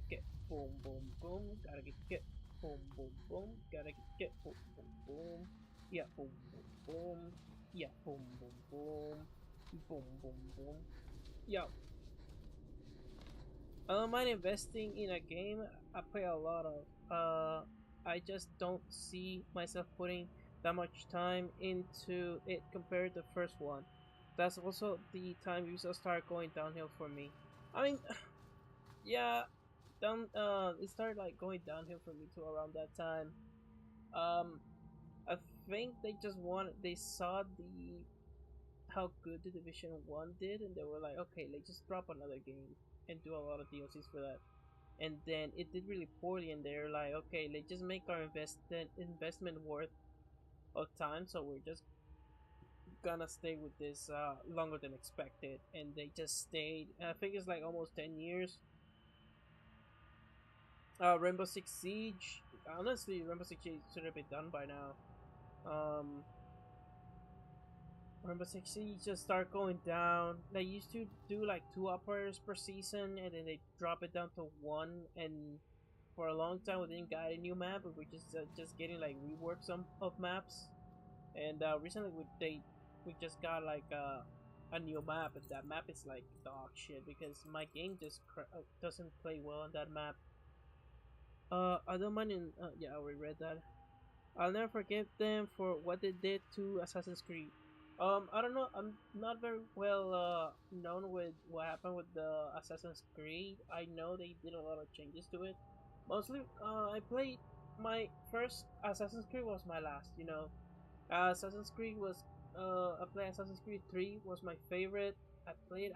[SPEAKER 1] get boom boom boom, gotta get boom boom boom, gotta get boom boom boom, yeah boom boom boom, yeah boom boom boom, boom boom boom, yeah. I don't mind investing in a game I play a lot of. I just don't see myself putting that much time into it compared to the first one. That's also the time Ubisoft started going downhill for me. I mean, yeah, it started like going downhill for me too around that time. Um, I think they saw how good the Division 1 did, and they were like, okay, let's just drop another game and do a lot of DLCs for that. And then it did really poorly, and they're like, okay, let's just make our investment worth of time, so we're just gonna stay with this longer than expected. And they just stayed. I think it's like almost 10 years. Rainbow Six Siege. Honestly, Rainbow Six Siege should have been done by now. Um, Rainbow Six Siege just start going down. They used to do like 2 operators per season, and then they drop it down to 1. And for a long time, we didn't get a new map, but we're just getting like reworks of maps. And recently, we just got like a new map, and that map is like dog shit because my game just doesn't play well on that map. I don't mind yeah, we read that. I'll never forgive them for what they did to Assassin's Creed. I don't know. I'm not very well known with what happened with the Assassin's Creed. I know they did a lot of changes to it. Mostly, I played my first Assassin's Creed was my last. You know, Assassin's Creed was I played Assassin's Creed 3 was my favorite. I played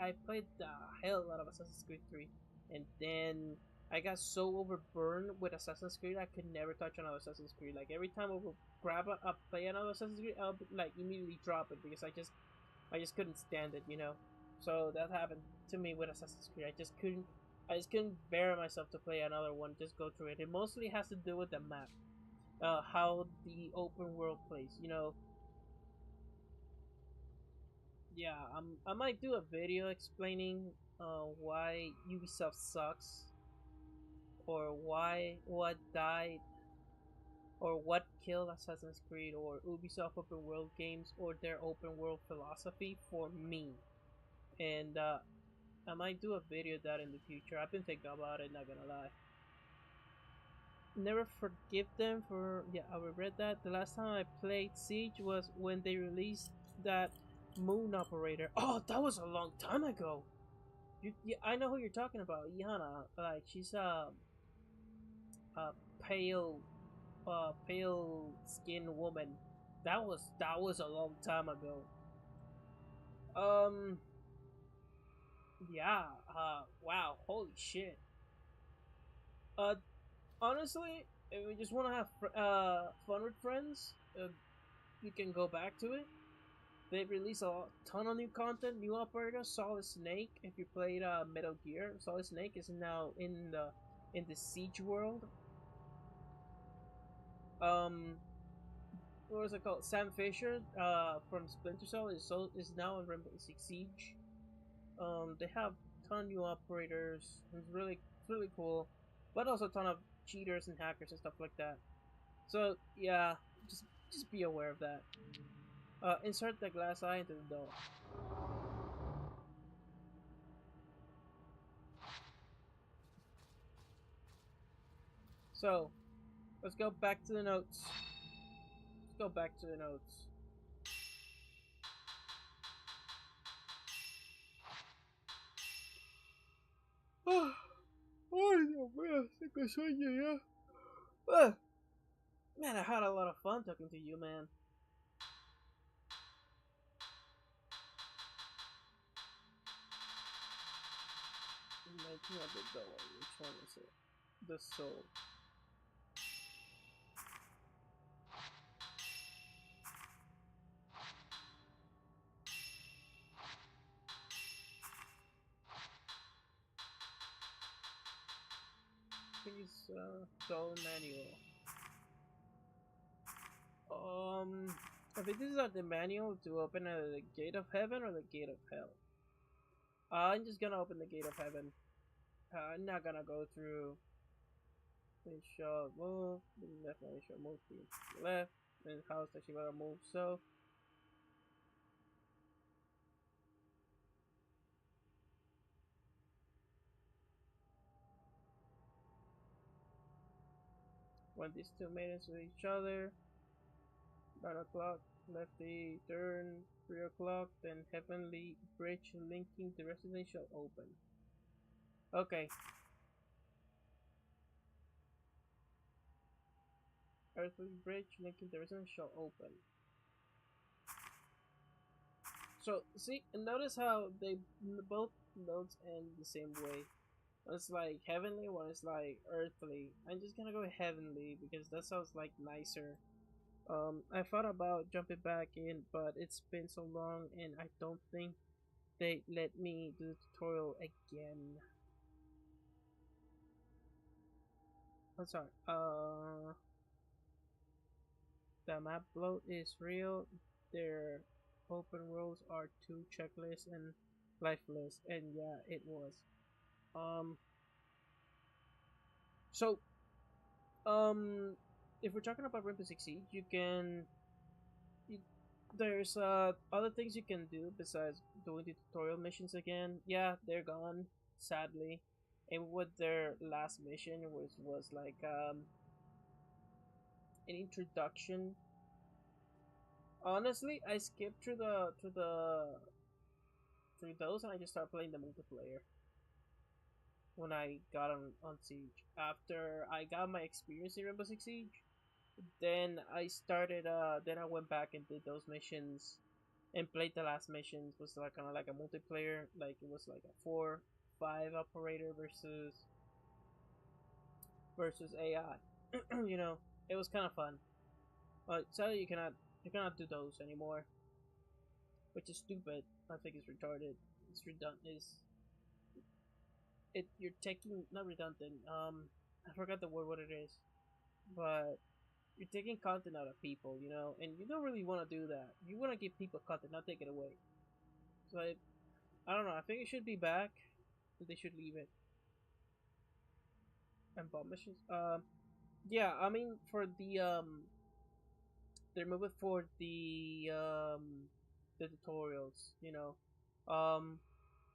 [SPEAKER 1] the hell out of Assassin's Creed 3, and then I got so overburned with Assassin's Creed I could never touch another Assassin's Creed. Like every time I would grab play another Assassin's Creed, I'll like immediately drop it because I just couldn't stand it, you know. So that happened to me with Assassin's Creed. I just couldn't bear myself to play another one. Just go through it. It mostly has to do with the map, how the open world plays. You know, yeah. I might do a video explaining why Ubisoft sucks, or why what died, or what killed Assassin's Creed or Ubisoft open world games or their open world philosophy for me. And I might do a video of that in the future. I've been thinking about it, not gonna lie. Never forgive them for, yeah, I read that. The last time I played Siege was when they released that moon operator. Oh, that was a long time ago. Yeah, I know who you're talking about, Ihana. Like she's a pale pale skinned woman. That was a long time ago. Um, yeah. Wow. Holy shit. Uh, honestly, if we just want to have fun with friends, you can go back to it. They release a ton of new content, new operators. Solid Snake. If you played Metal Gear, Solid Snake is now in the Siege world. Um, what was it called? Sam Fisher, from Splinter Cell is now in Rainbow Six Siege. They have a ton of new operators. It's really cool, but also a ton of cheaters and hackers and stuff like that. So yeah, just be aware of that. Insert the glass eye into the doll. So, let's go back to the notes. Let's go back to the notes. Ay, Dios mío, tengo sueño ya. Man, I had a lot of fun talking to you, man. Making a big door. Which one is it? The soul. I think it's soul manual. I think this is the manual to open the gate of heaven or the gate of hell. I'm just gonna open the gate of heaven. I'm not gonna go through. It shall move. The left one shall move to the left. And house that you gotta move. So. When these two maidens with each other. 9 o'clock. Lefty turn. 3 o'clock. Then heavenly bridge linking the residential open. Okay. Earthly bridge linking the residential open. So, see, notice how they both notes end the same way. One is like heavenly, one is like earthly. I'm just gonna go heavenly because that sounds like nicer. I thought about jumping back in, but it's been so long and I don't think they let me do the tutorial again. I'm sorry. The map bloat is real. Their open worlds are too checklist and lifeless, and yeah, it was. Um. So, if we're talking about Rainbow Six Siege, you can. You, there's other things you can do besides doing the tutorial missions again. Yeah, they're gone, sadly. And what their last mission was like an introduction. Honestly, I skipped through those and I just started playing the multiplayer when I got on Siege. After I got my experience in Rainbow Six Siege, then I went back and did those missions and played the last missions. Was like kind of like a multiplayer, like it was like a 4-5 operator versus AI. You know, it was kind of fun. But sadly, you cannot do those anymore, which is stupid. I think it's retarded. It's redundant. You're taking not redundant. I forgot the word what it is, but you're taking content out of people, you know, and you don't really want to do that. You want to give people content, not take it away. So I don't know. I think it should be back. They should leave it. And bomb missions. Yeah. I mean, for they're moving for the tutorials. You know,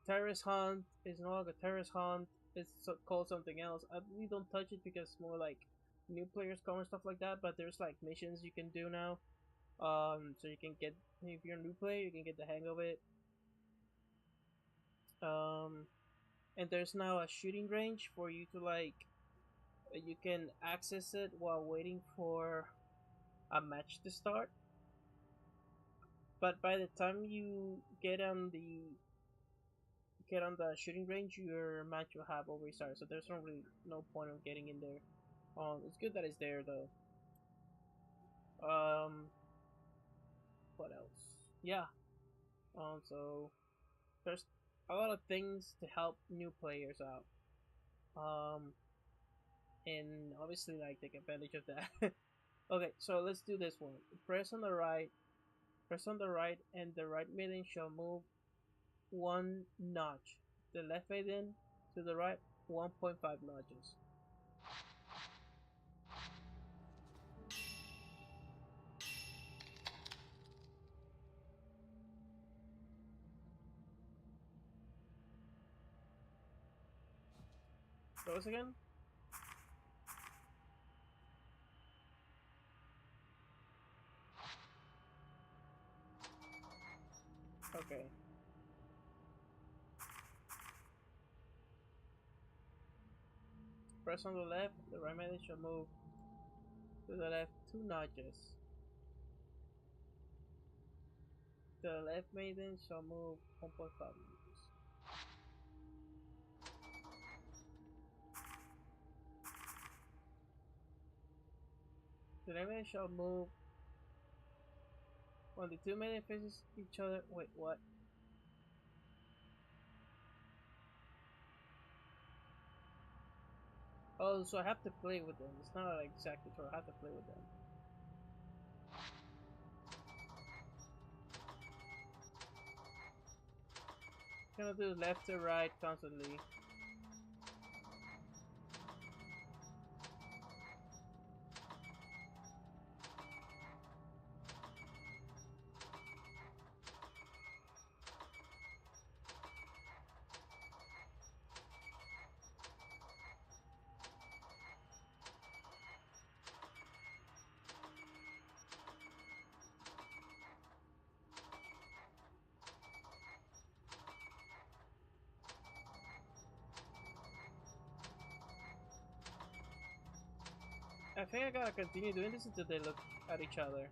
[SPEAKER 1] terrorist hunt is no longer terrorist hunt. It's called something else. I really don't touch it because it's more like new players come and stuff like that. But there's like missions you can do now. So you can get if you're a new player, you can get the hang of it. Um, and there's now a shooting range for you to like. You can access it while waiting for a match to start. But by the time you get on the shooting range, your match will have already started. So there's no point of getting in there. It's good that it's there though. What else? Yeah. So there's a lot of things to help new players out. And obviously like take advantage of that. Okay, so let's do this one. Press on the right, and the right maiden shall move one notch. The left maiden to the right 1.5 notches. Those again? press on the left, the right maiden shall move to the left 2 notches. The left maiden shall move 1.5 meters. The left maiden shall move when the 2 maiden faces each other. Wait, what? Oh, so I have to play with them. It's not like exactly true. I have to play with them. I'm gonna do left to right constantly. I think I gotta continue doing this until they look at each other.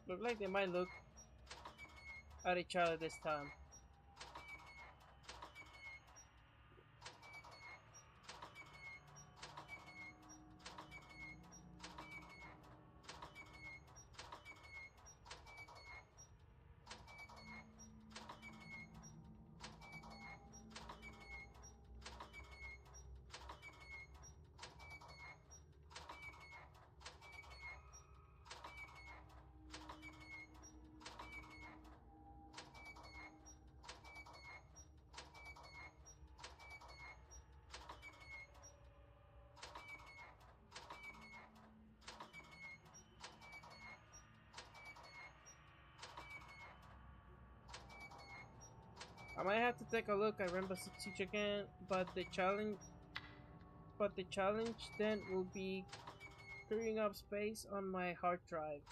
[SPEAKER 1] Look like they might look at each other this time. I might have to take a look at Rainbow Six Siege again, but the challenge then will be clearing up space on my hard drive.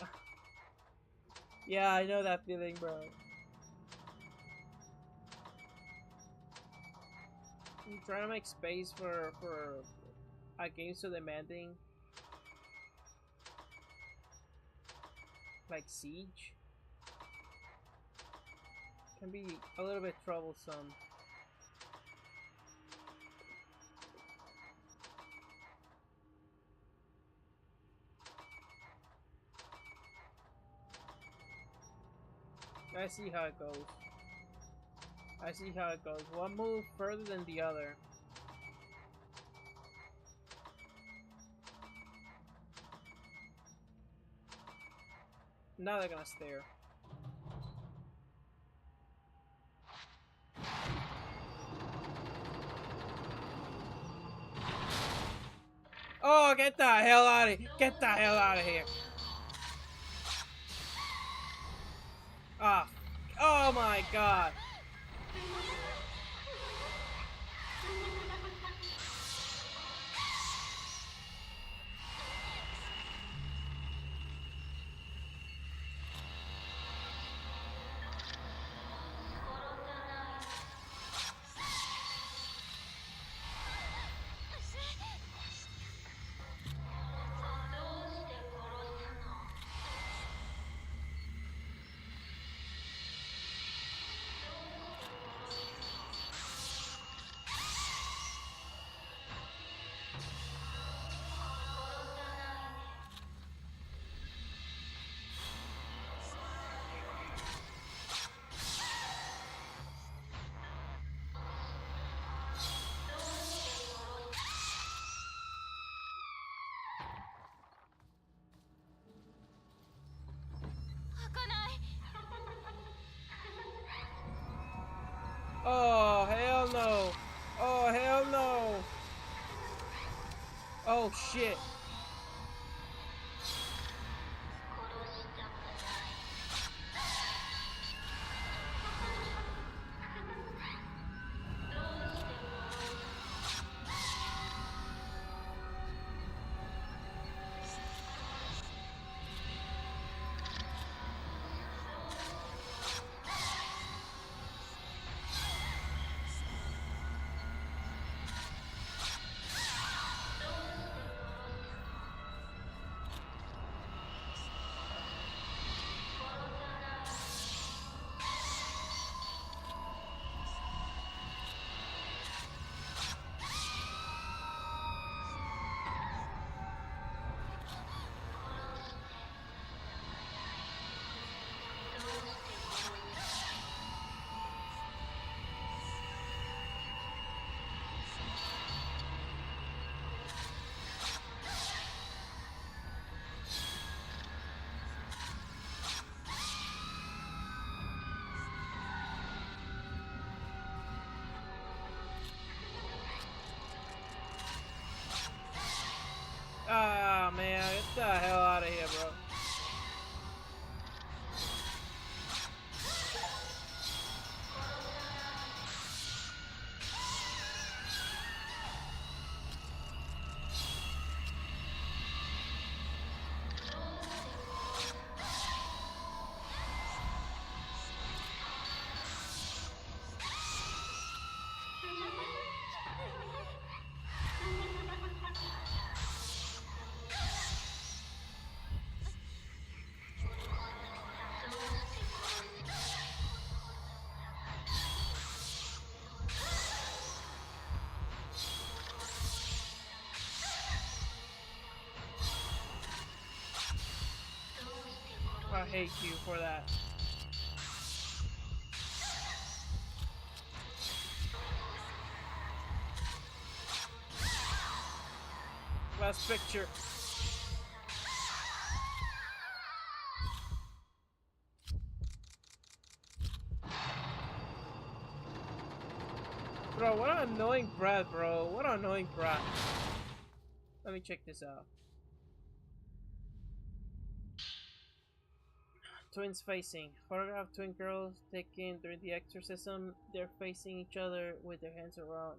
[SPEAKER 1] Yeah, I know that feeling, bro. I'm trying to make space for a game so demanding, like Siege. Can be a little bit troublesome. I see how it goes. I see how it goes. One move further than the other. Now they're gonna stare. Oh, get the hell out of here! Get the hell out of here! Ah, oh my god! Oh, hell no. Oh, hell no. Oh, shit. I hate you for that. Last picture. Bro, what an annoying brat, bro. What an annoying brat. Let me check this out. Twins facing. Photograph twin girls taken during the exorcism. They're facing each other with their hands around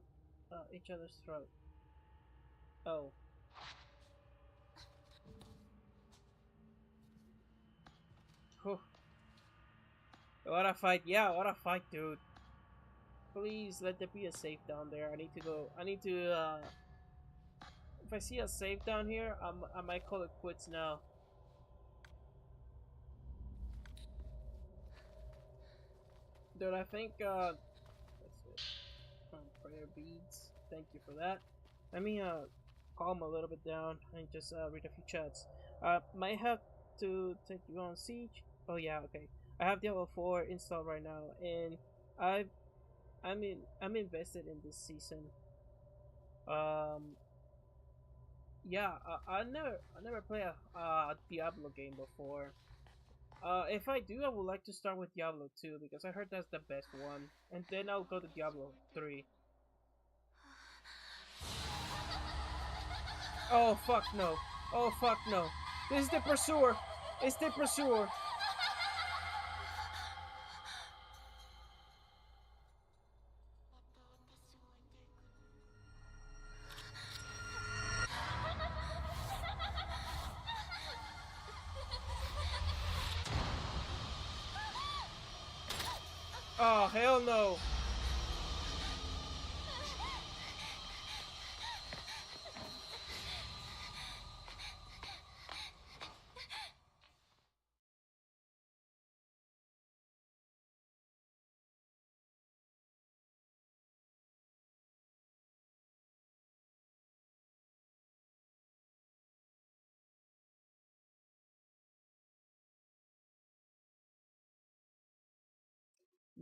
[SPEAKER 1] each other's throat. Oh. Whew. What a fight. Yeah, what a fight, dude. Please let there be a safe down there. I need to go. I need to, if I see a safe down here, I might call it quits now. Dude, I think, that's it. Prayer beads. Thank you for that. Let me, calm a little bit down and just, read a few chats. Might have to take you on Siege. Oh, yeah, okay. I have Diablo 4 installed right now, and I'm invested in this season. Yeah, I never play a Diablo game before. If I do, I would like to start with Diablo 2 because I heard that's the best one, and then I'll go to Diablo 3. Oh fuck no! Oh fuck no! This is the pursuer! It's the pursuer! Oh hell no!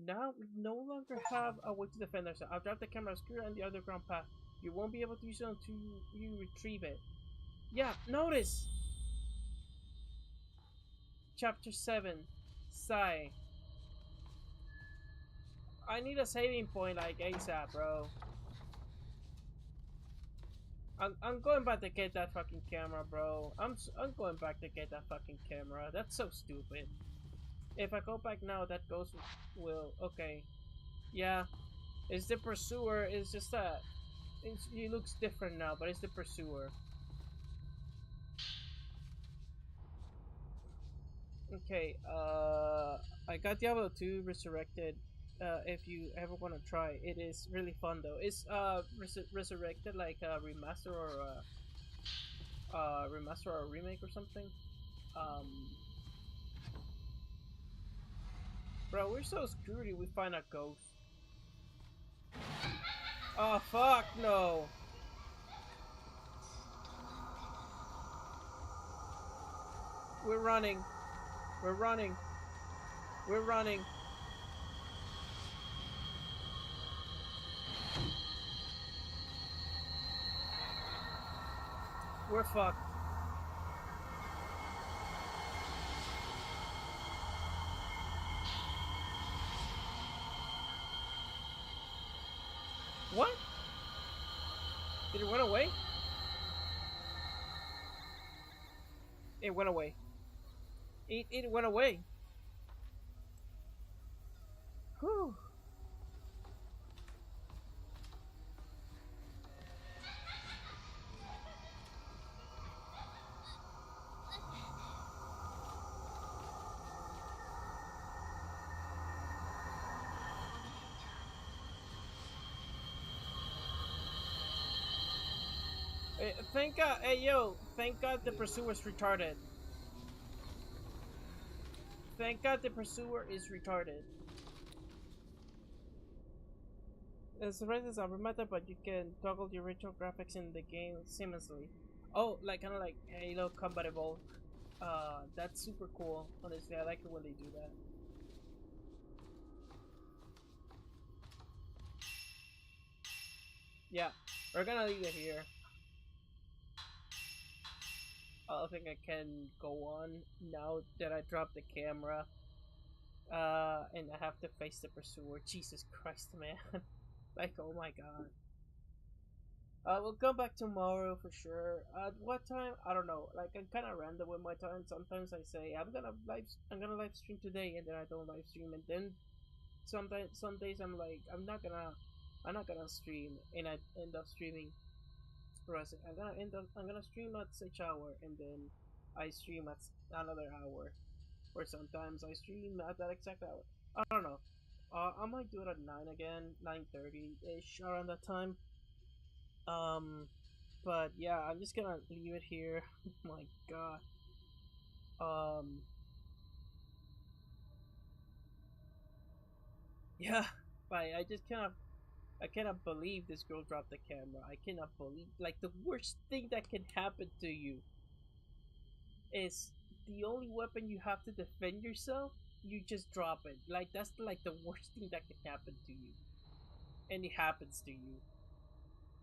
[SPEAKER 1] Now we no longer have a way to defend ourselves. I'll drop the camera obscure on the underground path. You won't be able to use it until you retrieve it. Yeah, notice! Chapter 7. Sigh. I need a saving point like ASAP, bro. I'm going back to get that fucking camera, bro. I'm going back to get that fucking camera. That's so stupid. If I go back now, that ghost will... Okay. Yeah. It's the pursuer. It's just that... He looks different now, but it's the pursuer. Okay, I got Diablo 2 Resurrected. If you ever want to try, it is really fun though. It's resurrected like a remaster or a remake or something. Um, bro, we're so screwed if we find a ghost. Oh fuck no! We're running. We're running. We're running. We're fucked. What? Did it run away? It went away. It went away. Whew. Thank God, hey yo, thank God the pursuer's retarded. Thank God the pursuer is retarded. It's right as a reminder, but you can toggle the original graphics in the game seamlessly. Oh, like kind of like Halo Combat Evolved. That's super cool. Honestly, I like it when they do that. Yeah, we're gonna leave it here. I don't think I can go on now that I dropped the camera. And I have to face the pursuer. Jesus Christ, man. Like, oh my god. We'll come back tomorrow for sure. At what time? I don't know. Like, I'm kind of random with my time. Sometimes I say I'm gonna live stream today, and then I don't live stream, and then some days I'm like, I'm not gonna stream, and I end up streaming. I'm gonna stream at such hour, and then I stream at another hour, or sometimes I stream at that exact hour. I don't know. I might do it at 9 again, 9:30 ish around that time. Um, but yeah, I'm just gonna leave it here. My God. Um, yeah. But I cannot believe this girl dropped the camera. I cannot believe, like, the worst thing that can happen to you is the only weapon you have to defend yourself. You just drop it. Like, that's like the worst thing that can happen to you, and it happens to you.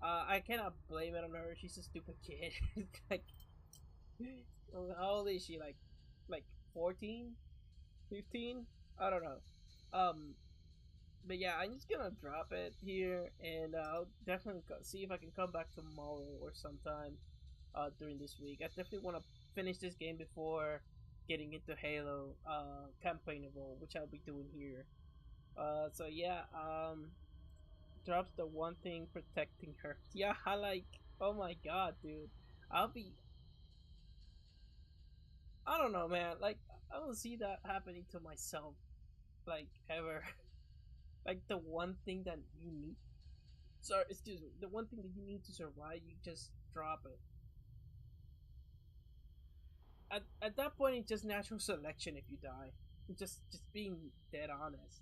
[SPEAKER 1] I cannot blame it on her. She's a stupid kid. Like, how old is she? Like 14, 15? I don't know. Um, but yeah, I'm just gonna drop it here, and I'll definitely see if I can come back tomorrow or sometime during this week. I definitely want to finish this game before getting into Halo campaign evolve, which I'll be doing here. So yeah, drops the one thing protecting her. Yeah, I like. Oh my god, dude. I'll be. I don't know, man. Like, I don't see that happening to myself, like, ever. Like, the one thing that you need. Sorry, excuse me. The one thing that you need to survive, you just drop it. At that point, it's just natural selection if you die. Just being dead honest.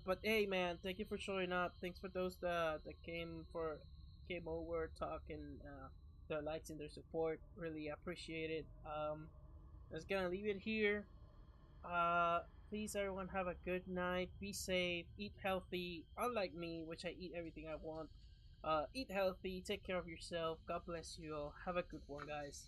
[SPEAKER 1] But hey, man, thank you for showing up. Thanks for those that came over, talking, their likes and their support. Really appreciate it. I was gonna leave it here. Uh, Please, everyone, have a good night. Be safe. Eat healthy. Unlike me, which I eat everything I want. Eat healthy. Take care of yourself. God bless you all. Have a good one, guys.